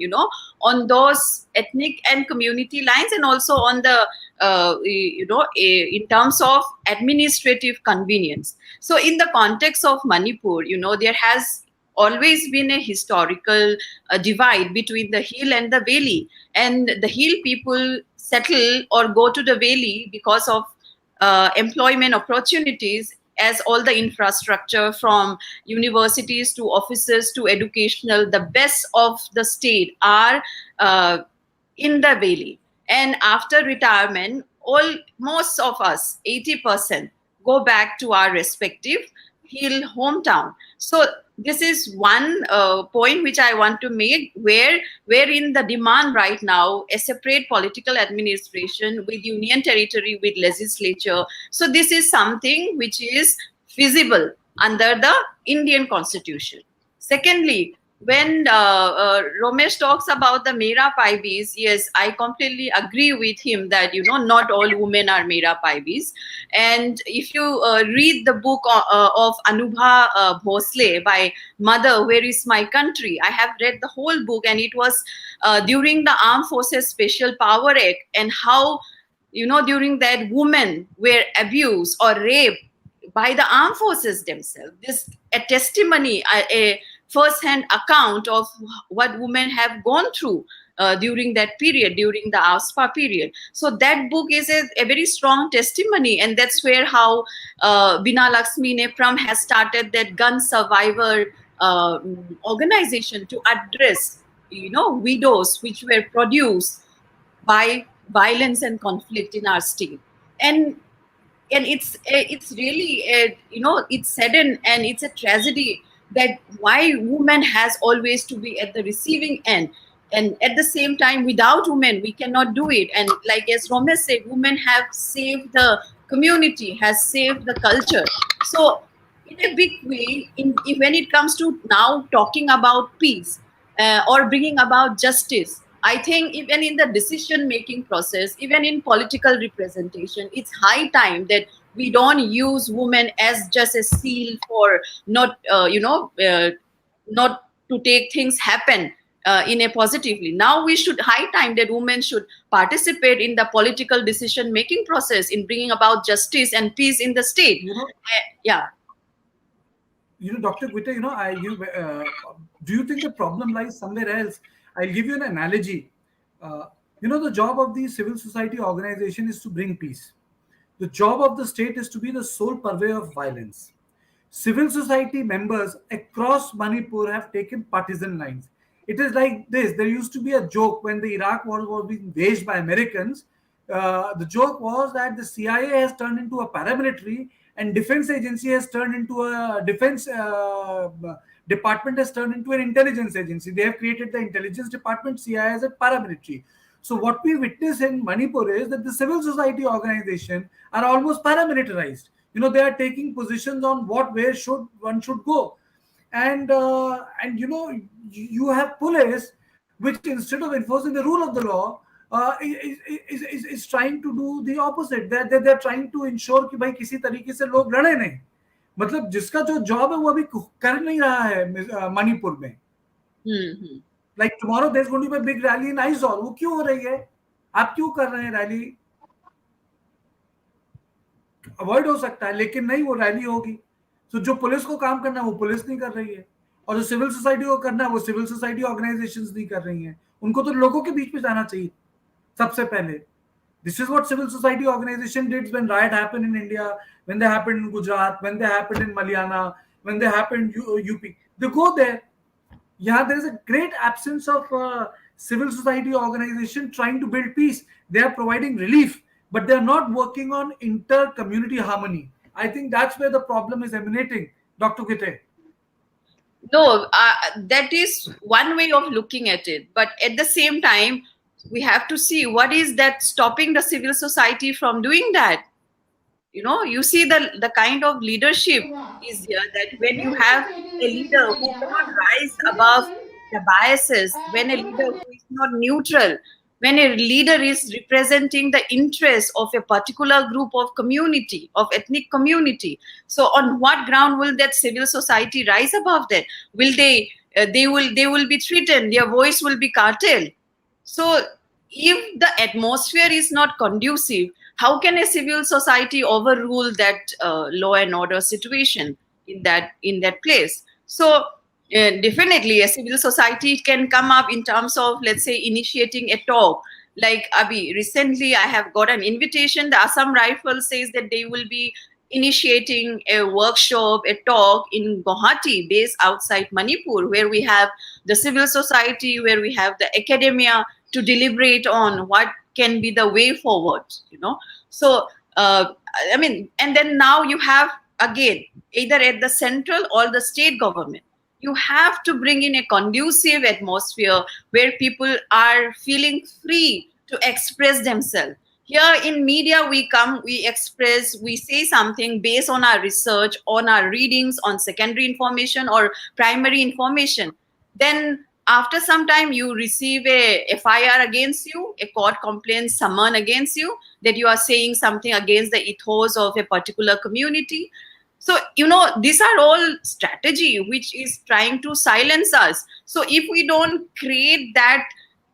on those ethnic and community lines, and also on the in terms of administrative convenience. So in the context of Manipur, there has always been a historical divide between the hill and the valley, and the hill people settle or go to the valley because of employment opportunities, as all the infrastructure from universities to offices to educational, the best of the state are in the valley. And after retirement, most of us, 80%, go back to our respective hill hometown. So this is one point which I want to make, wherein the demand right now a separate political administration with union territory, with legislature. So this is something which is feasible under the Indian constitution. Secondly, when Romesh talks about the Mera Paibis, yes, I completely agree with him that not all women are Mera Paibis. And if you read the book of Anubha Bhosle by Mother, Where is My Country? I have read the whole book, and it was during the Armed Forces Special Power Act, and how during that women were abused or raped by the armed forces themselves. This a testimony, a first-hand account of what women have gone through during that period, during the ASPA period. So that book is a very strong testimony, and that's where how Bina Lakshmi Nepram has started that gun survivor organization to address widows which were produced by violence and conflict in our state. And it's really it's saddened, and it's a tragedy that why women has always to be at the receiving end, and at the same time without women we cannot do it. And like as Romesh said, women have saved the community, has saved the culture. So in a big way, when it comes to now talking about peace or bringing about justice, I think even in the decision making process, even in political representation, it's high time that we don't use women as just a seal for not not to take things happen in a positively. Now we should high time that women should participate in the political decision making process in bringing about justice and peace in the state. Yeah. Dr. Gwita, do you think the problem lies somewhere else? I'll give you an analogy. The job of the civil society organization is to bring peace. The job of the state is to be the sole purveyor of violence. Civil society members across Manipur have taken partisan lines. It is like this. There used to be a joke when the Iraq war was being waged by Americans. The joke was that the CIA has turned into a paramilitary, and defense agency has turned into a defense department has turned into an intelligence agency. They have created the intelligence department, CIA as a paramilitary. So what we witness in Manipur is that the civil society organization are almost paramilitarized. They are taking positions on where one should go, and you have police which, instead of enforcing the rule of the law, is trying to do the opposite. They're trying to ensure कि भाई किसी तरीके से लोग लड़े नहीं. मतलब जिसका जो जॉब है वो अभी कर नहीं रहा है मणिपुर में. Like tomorrow there's going to be a big rally in Aizawl. वो क्यों हो रही है? आप क्यों कर रहे हैं रैली? अवॉइड हो सकता है, लेकिन नहीं, वो रैली होगी. तो जो पुलिस को काम करना है वो पुलिस नहीं कर रही है, और जो सिविल सोसाइटी को करना है वो सिविल सोसाइटी ऑर्गेनाइजेशंस नहीं कर रही हैं. उनको तो लोगों के बीच में जाना चाहिए सबसे पहले. This is what civil society organization did when riot happened in India, when they happened in Gujarat, when they happened in Malyana, when they happened in UP. They go there. Yeah, there is a great absence of civil society organization trying to build peace. They are providing relief, but they are not working on inter-community harmony. I think that's where the problem is emanating, Dr. Gite. No, that is one way of looking at it. But at the same time, we have to see what is that stopping the civil society from doing that. You know, you see the kind of leadership is here, that when you have a leader who cannot rise above the biases, when a leader who is not neutral, when a leader is representing the interests of a particular group of community, of ethnic community. So on what ground will that civil society rise above that? Will they will be threatened, their voice will be curtailed. So if the atmosphere is not conducive, how can a civil society overrule that law and order situation in that place? So definitely a civil society can come up in terms of, let's say, initiating a talk. Like Abhi, recently I have got an invitation. The Assam Rifle says that they will be initiating a workshop, a talk in Guwahati, based outside Manipur, where we have the civil society, where we have the academia to deliberate on what can be the way forward, you know. So I mean, and then now you have, again, either at the central or the state government, you have to bring in a conducive atmosphere where people are feeling free to express themselves. Here in media, we come, we express, we say something based on our research, on our readings, on secondary information or primary information. Then after some time, you receive a FIR against you, a court complaint summon against you, that you are saying something against the ethos of a particular community. So, you know, these are all strategy which is trying to silence us. So if we don't create that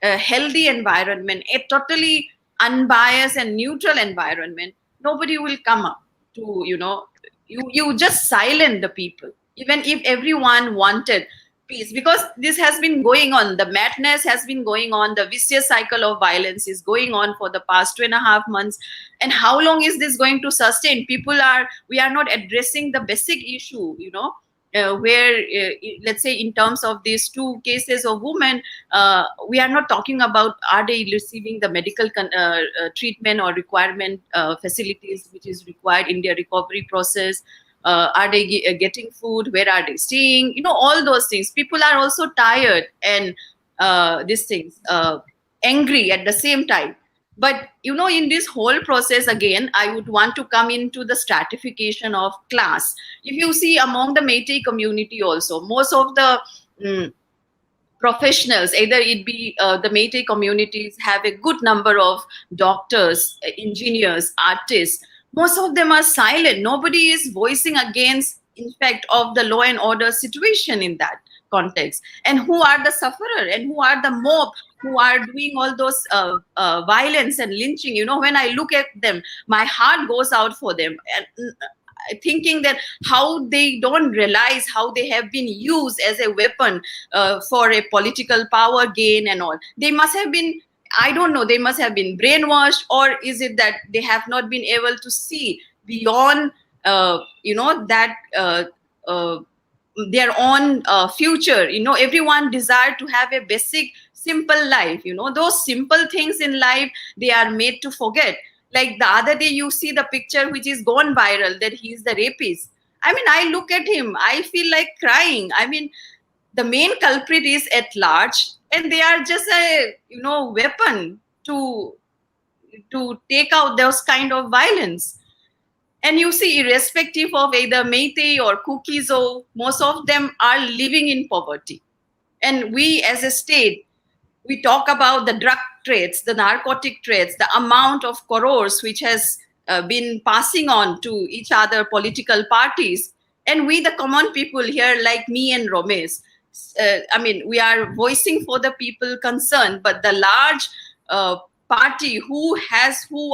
healthy environment, a totally unbiased and neutral environment, nobody will come up to, you know, you just silent the people, even if everyone wanted peace, because this has been going on, the madness has been going on, the vicious cycle of violence is going on for the past 2.5 months. And how long is this going to sustain? We are not addressing the basic issue, you know, where let's say in terms of these two cases of women, we are not talking about are they receiving the medical treatment or requirement facilities which is required in their recovery process. Are they getting food? Where are they staying? You know, all those things. People are also tired and these things, angry at the same time. But, you know, in this whole process, again, I would want to come into the stratification of class. If you see among the Meitei community also, most of the professionals, either it be the Meitei communities have a good number of doctors, engineers, artists. Most of them are silent. Nobody is voicing against, in fact, of the law and order situation in that context. And who are the sufferer and who are the mob who are doing all those violence and lynching? You know, when I look at them, my heart goes out for them. And thinking that how they don't realize how they have been used as a weapon for a political power gain and all. They must have been, I don't know, they must have been brainwashed, or is it that they have not been able to see beyond, you know, that their own future. You know, everyone desire to have a basic, simple life. You know, those simple things in life, they are made to forget. Like the other day, you see the picture which is gone viral, that he is the rapist. I mean, I look at him, I feel like crying. I mean, the main culprit is at large, and they are just a, you know, weapon to take out those kind of violence. And you see, irrespective of either Meitei or Kukis, or most of them are living in poverty. And we as a state, we talk about the drug trades, the narcotic trades, the amount of crores which has been passing on to each other political parties. And we, the common people here, like me and Romesh, I mean, we are voicing for the people concerned, but the large party who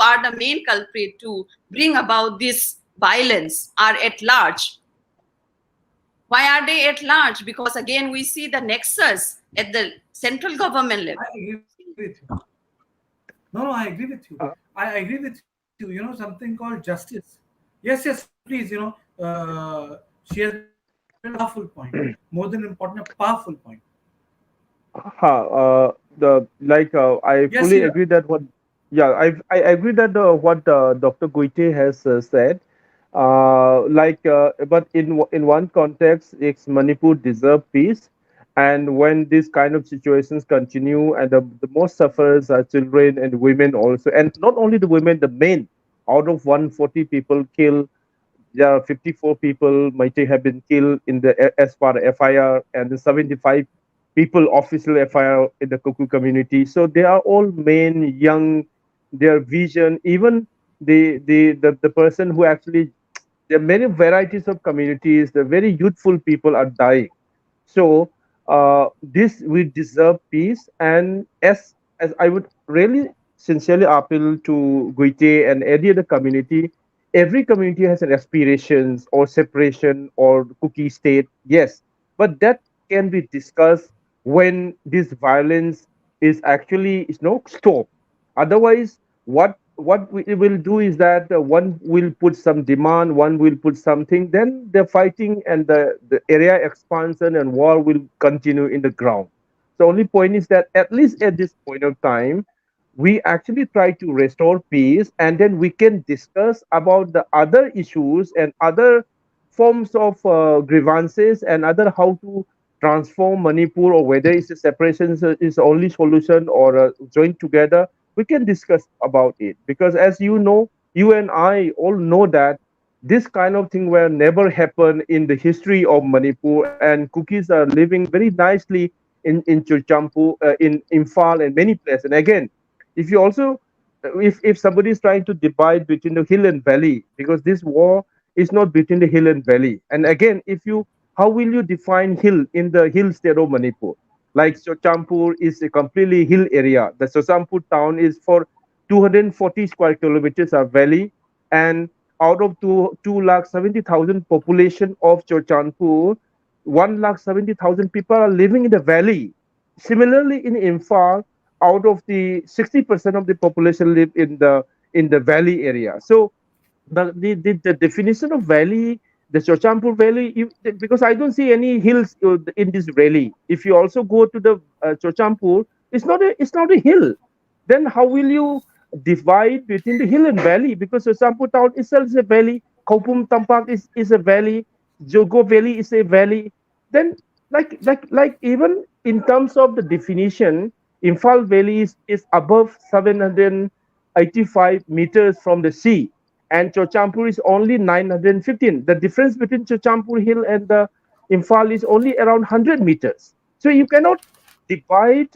are the main culprit to bring about this violence are at large. Why are they at large? Because again, we see the nexus at the central government level. I agree with you. No, I agree with you. I agree with you. Something called justice. Yes, please. She has made a powerful point. More than important, a powerful point. I Yes, fully Hira. agree that what, yeah, I agree that what Dr. Goite has said. But in one context, it's Manipur deserve peace, and when these kind of situations continue, and the most sufferers are children and women also, and not only the women, the men. Out of 140 people killed, there are 54 people might have been killed in the as per FIR, and the 75 people official FIR in the Kuku community. So they are all men, young, their vision, even the person who actually, there are many varieties of communities, the very youthful people are dying. So this we deserve peace, and as I would really sincerely appeal to Guite and any other community, every community has an aspirations or separation or cookie state. Yes, but that can be discussed when this violence is actually is no stop. Otherwise, what we will do is that one will put some demand, one will put something, then the fighting and the area expansion and war will continue in the ground. The only point is that at least at this point of time, we actually try to restore peace, and then we can discuss about the other issues and other forms of grievances and other how to transform Manipur, or whether it's a separation is the only solution or join together. We can discuss about it, because as you know, you and I all know that this kind of thing will never happen in the history of Manipur, and cookies are living very nicely in Churchampu, in Imphal and many places. And again, if you also, if somebody is trying to divide between the hill and valley, because this war is not between the hill and valley. And again, if you, how will you define hill in the hill state of Manipur? Like Chochampur is a completely hill area. The Sosampur town is for 240 square kilometers of valley, and out of 2 lakh 70,000 population of Chochampur, 1 lakh 70,000 people are living in the valley. Similarly, in Imphal, out of the 60% of the population live in the valley area. So the definition of valley, the Chochampur Valley, because I don't see any hills in this valley. If you also go to the Chochampur, it's not a hill. Then how will you divide between the hill and valley? Because Chochampur town itself is a valley, Kaupum Tampak is a valley, Jogo Valley is a valley. Then like even in terms of the definition, Imphal Valley is above 785 meters from the sea, and Chochampur is only 915. The difference between Chochampur Hill and the Imphal is only around 100 meters. So you cannot divide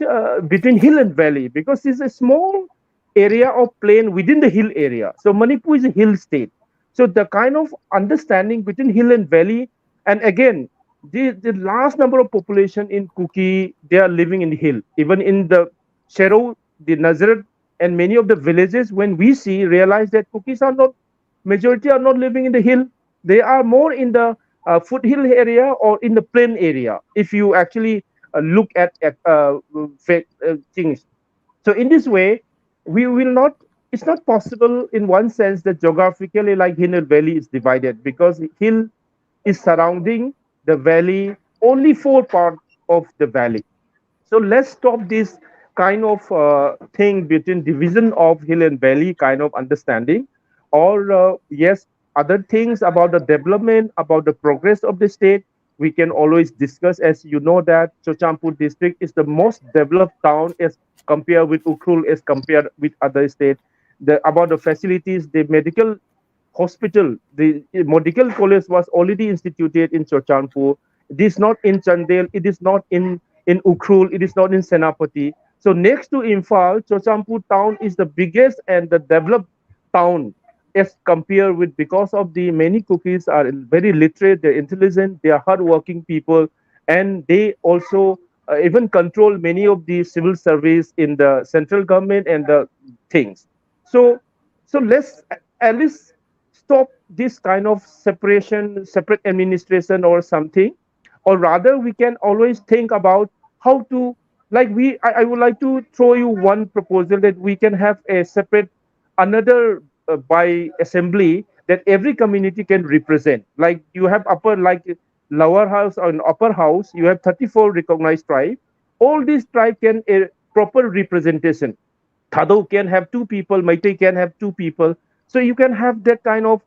between hill and valley, because it's a small area of plain within the hill area. So Manipur is a hill state. So the kind of understanding between hill and valley, and again, the large number of population in Kuki, they are living in the hill. Even in the Shero, the Nazareth, and many of the villages, when we see, realize that Kukis are not, majority are not living in the hill. They are more in the foothill area or in the plain area. If you actually look at things, so in this way, we will not. It's not possible in one sense that geographically, like hill and valley is divided, because hill is surrounding the valley, only four parts of the valley. So let's stop this kind of thing between division of hill and valley kind of understanding, or yes, other things about the development, about the progress of the state. We can always discuss, as you know, that Chochampur district is the most developed town as compared with Ukhrul, as compared with other state. About the facilities, the medical hospital, the medical college was already instituted in Chochanpur. It is not in Chandel, it is not in Ukhrul, it is not in Senapati. So next to Imphal, Chochanpur town is the biggest and the developed town as compared with, because of the many cookies are very literate, they're intelligent, they are hardworking people, and they also even control many of the civil service in the central government and the things. So, so let's at least stop this kind of separation, separate administration or something, or rather we can always think about how to, like I would like to throw you one proposal that we can have a separate another by assembly that every community can represent. Like you have upper, like lower house or upper house, you have 34 recognized tribe. All these tribe can a proper representation. Thado can have two people, Meitei can have two people. So you can have that kind of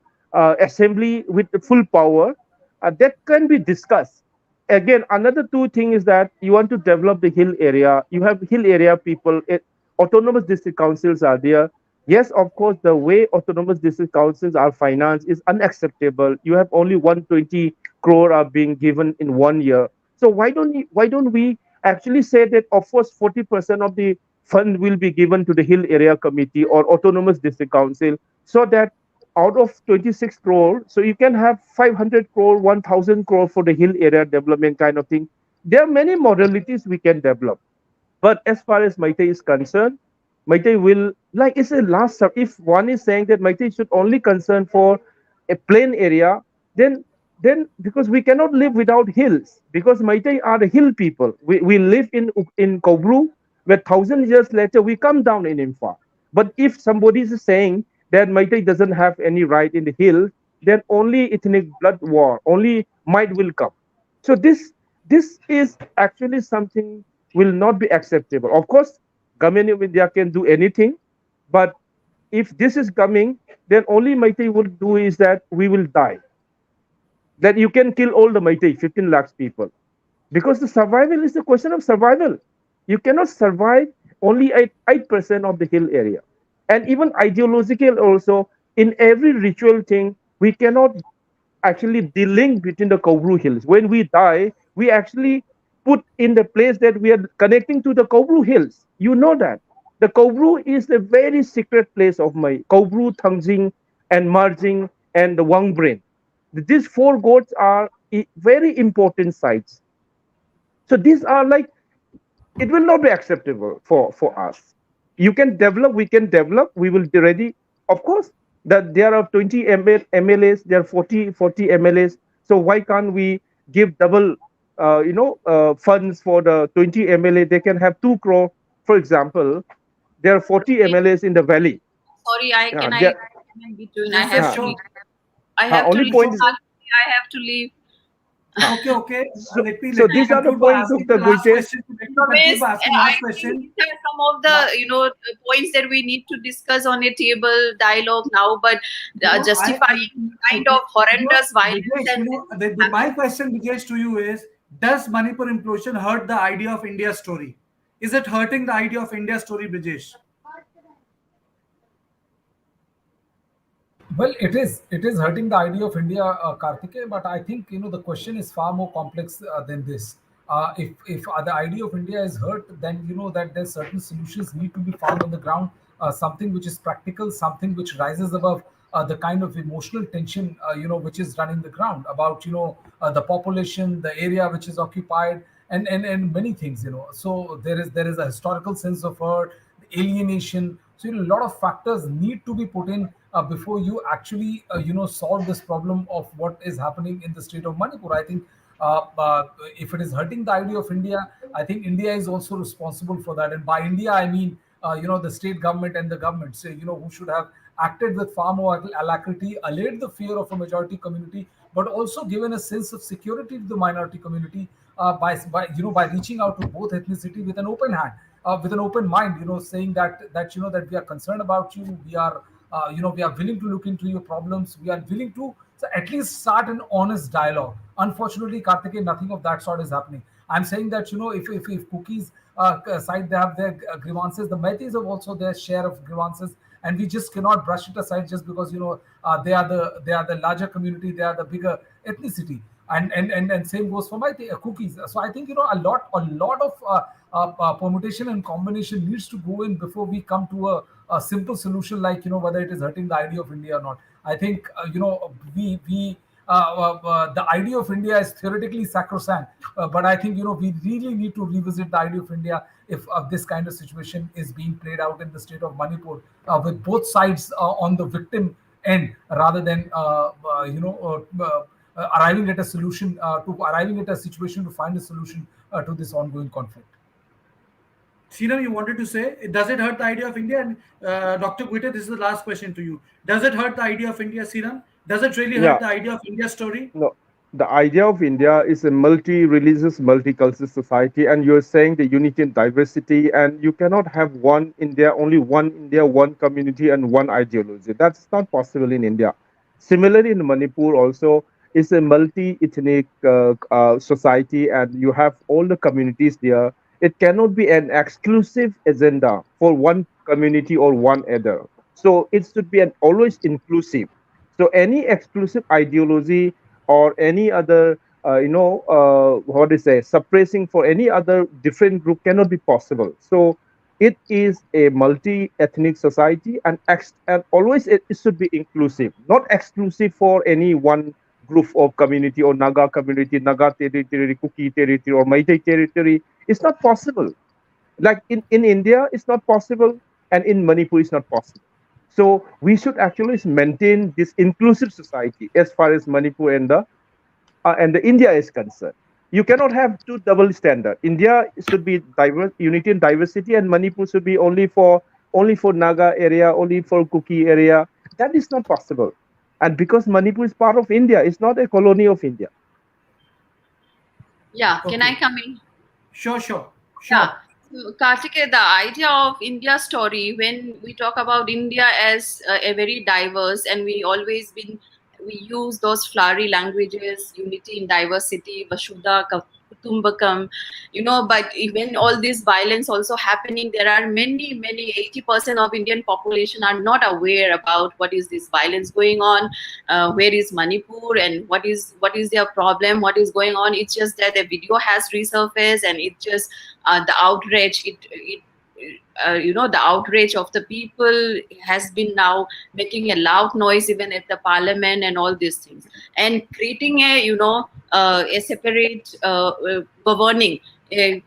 assembly with the full power that can be discussed. Again, another two thing is that you want to develop the hill area. You have hill area people. Autonomous district councils are there. Yes, of course, the way autonomous district councils are financed is unacceptable. You have only 120 crore are being given in 1 year. So why don't we actually say that of course 40% of the fund will be given to the hill area committee or autonomous district council, so that out of 26 crore, so you can have 500 crore, 1000 crore for the hill area development kind of thing. There are many modalities we can develop. But as far as Meitei is concerned, Meitei will, like it's a last, if one is saying that Meitei should only concern for a plain area, then because we cannot live without hills, because Meitei are the hill people. We live in Kobru, where 1,000 years later we come down in Imphal. But if somebody is saying that Meitei doesn't have any right in the hill, then only ethnic blood war, only might will come. So this is actually something will not be acceptable. Of course, government of India can do anything, but if this is coming, then only Meitei will do is that we will die. That you can kill all the Meitei, 15 lakhs people. Because the survival is a question of survival. You cannot survive only at 8% of the hill area. And even ideological also, in every ritual thing, we cannot actually de-link between the Kobru hills. When we die, we actually put in the place that we are connecting to the Kobru hills. You know that. The Kobru is a very secret place of my Kobru, Tangjing, and Marjing, and the Wangbrain. These four goats are very important sites. So these are like, it will not be acceptable for us. You can develop, we can develop, we will be ready. Of course, that there are 20 MLAs, there are 40 MLAs. So why can't we give double, funds for the 20 MLA? They can have 2 crore, for example. There are 40 MLAs in the valley. Sorry, Yeah, I can in between. I Yes, have yes, to sure. leave. I have to only leave. point is, I have to leave. Okay, okay. so, Let me these are the conclude by points, asking Dr. the last Gultesh. question. Let me conclude Ramesh, by asking I last think question. these are some of the points that we need to discuss on a table dialogue now, but justifying kind of horrendous violence Brijesh, and my question, Brijesh, to you is: does Manipur implosion hurt the idea of India's story? Is it hurting the idea of India's story, Brijesh? Well, it is hurting the idea of India, Kartikeya. But I think the question is far more complex than this. If the idea of India is hurt, then that there's certain solutions need to be found on the ground. Something which is practical, something which rises above the kind of emotional tension which is running the ground about the population, the area which is occupied, and many things. So there is a historical sense of hurt, alienation. So a lot of factors need to be put in before you actually solve this problem of what is happening in the state of Manipur. I think if it is hurting the idea of India, I think India is also responsible for that. And by India, I mean the state government and the government, so, who should have acted with far more alacrity, allayed the fear of a majority community, but also given a sense of security to the minority community by reaching out to both ethnicity with an open hand, with an open mind, saying that we are concerned about you, we are willing to look into your problems, we are willing to, so at least start an honest dialogue. Unfortunately, Kartikeya, nothing of that sort is happening. I'm saying that if cookies side they have their grievances, the Meiteis have also their share of grievances, and we just cannot brush it aside just because they are the larger community, they are the bigger ethnicity, and same goes for my cookies. So I think a lot of permutation and combination needs to go in before we come to a simple solution like whether it is hurting the idea of India or not. I think the idea of India is theoretically sacrosanct, but I think we really need to revisit the idea of India if this kind of situation is being played out in the state of Manipur, with both sides on the victim end, rather than arriving at a solution to arriving at a situation to find a solution to this ongoing conflict. Sriram, you wanted to say, does it hurt the idea of India? And Dr. Guite, this is the last question to you. Does it hurt the idea of India, Sriram? Does it really hurt Yeah. the idea of India's story? No, the idea of India is a multi-religious, multicultural society, and you're saying the unity and diversity, and you cannot have one India, only one India, one community, and one ideology. That's not possible in India. Similarly, in Manipur also, it's a multi-ethnic society, and you have all the communities there. It cannot be an exclusive agenda for one community or one other. So it should be an always inclusive. So any exclusive ideology or any other, what is say, suppressing for any other different group cannot be possible. So it is a multi-ethnic society, and and always it should be inclusive, not exclusive for any one group of community or Naga community, Naga territory, Kuki territory, or Meitei territory. It's not possible. Like in India, it's not possible, and in Manipur, it's not possible. So we should actually maintain this inclusive society as far as Manipur and the India is concerned. You cannot have two double standard. India should be diverse, unity and diversity, and Manipur should be only for Naga area, only for Kuki area. That is not possible. And because Manipur is part of India, it's not a colony of India. Yeah, can I Okay. come in? Sure, sure, Yeah. sure. So, Kartikeya, the idea of India story, when we talk about India as a very diverse, and we use those flowery languages, unity in diversity, Vasudha Kutumbakam, but even all this violence also happening, there are many, 80% of Indian population are not aware about what is this violence going on, where is Manipur, and what is their problem, what is going on. It's just that the video has resurfaced, and it just the outrage the outrage of the people has been now making a loud noise even at the parliament and all these things, and creating a separate governing a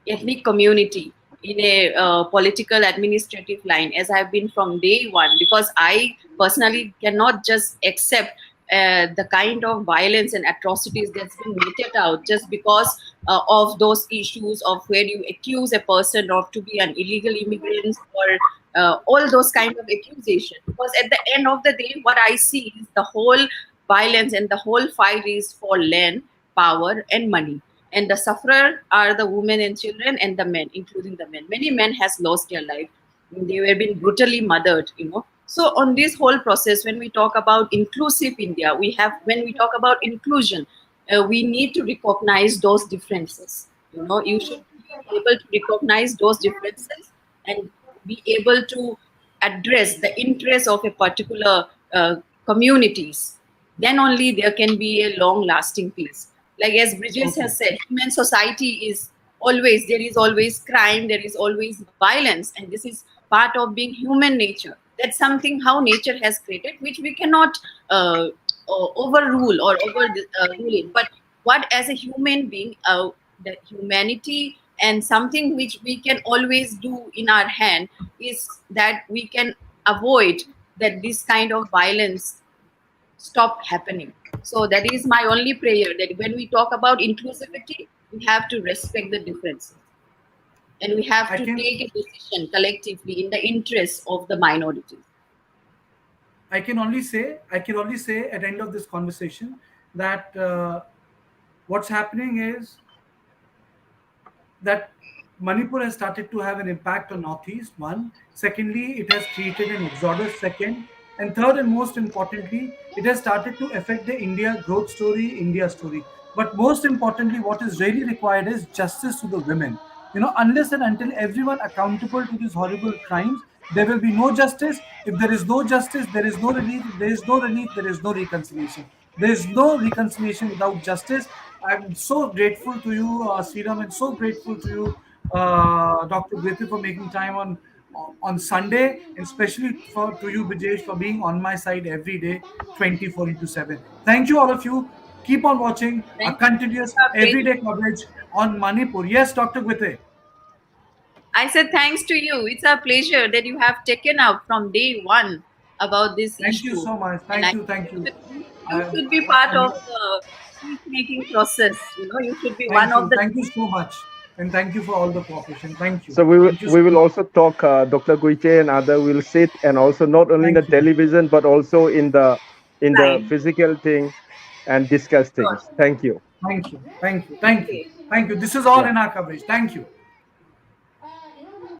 ethnic community in a political administrative line, as I've been from day one, because I personally cannot just accept the kind of violence and atrocities that's been meted out just because of those issues of where you accuse a person of to be an illegal immigrant, or all those kind of accusations. Because at the end of the day, what I see is the whole violence and the whole fight is for land, power, and money, and the sufferer are the women and children and the men, including the men. Many men has lost their life. They were being brutally murdered. So on this whole process, when we talk about inclusive India, when we talk about inclusion, we need to recognize those differences. You should be able to recognize those differences and be able to address the interests of a particular communities. Then only there can be a long lasting peace. Like as Brijesh Okay. has said, human society is there is always crime, there is always violence, and this is part of being human nature. That's something how nature has created, which we cannot overrule or rule it. But what as a human being, the humanity and something which we can always do in our hand is that we can avoid that this kind of violence stop happening. So that is my only prayer, that when we talk about inclusivity, we have to respect the differences, and we have I to can take a decision collectively in the interest of the minorities. I can only say at the end of this conversation that what's happening is that Manipur has started to have an impact on Northeast. One, secondly, it has created an exodus. Second, and third, and most importantly, it has started to affect the India growth story, India story. But most importantly, what is really required is justice to the women. Unless and until everyone accountable to these horrible crimes, there will be no justice. If there is no justice, there is no relief. If there is no relief, there is no reconciliation. There is no reconciliation without justice. I'm so grateful to you, Sriram, and so grateful to you, Dr. Griffith, for making time on Sunday, and especially to you, Brijesh, for being on my side every day, 24 into 7. Thank you, all of you. Keep on watching a Thank you. continuous It's our pleasure. everyday coverage on Manipur. Yes, Dr. Gwite. I said thanks to you. It's a pleasure that you have taken up from day one about this Thank you issue. so much. And I Thank you. Thank you. think you I, should be part I, of the peacemaking process. You should be one Thank of you. the. Thank you so much. And thank you for all the cooperation. Thank you. So we will Thank you so we will much. also talk, Dr. Guiche and other will sit, and also not only in the Thank you. television but also in the Line. physical thing and discuss Sure. things. Thank you. Thank you. Thank you. Thank you. Okay. Thank you. This is all Yeah. in our coverage. Thank you.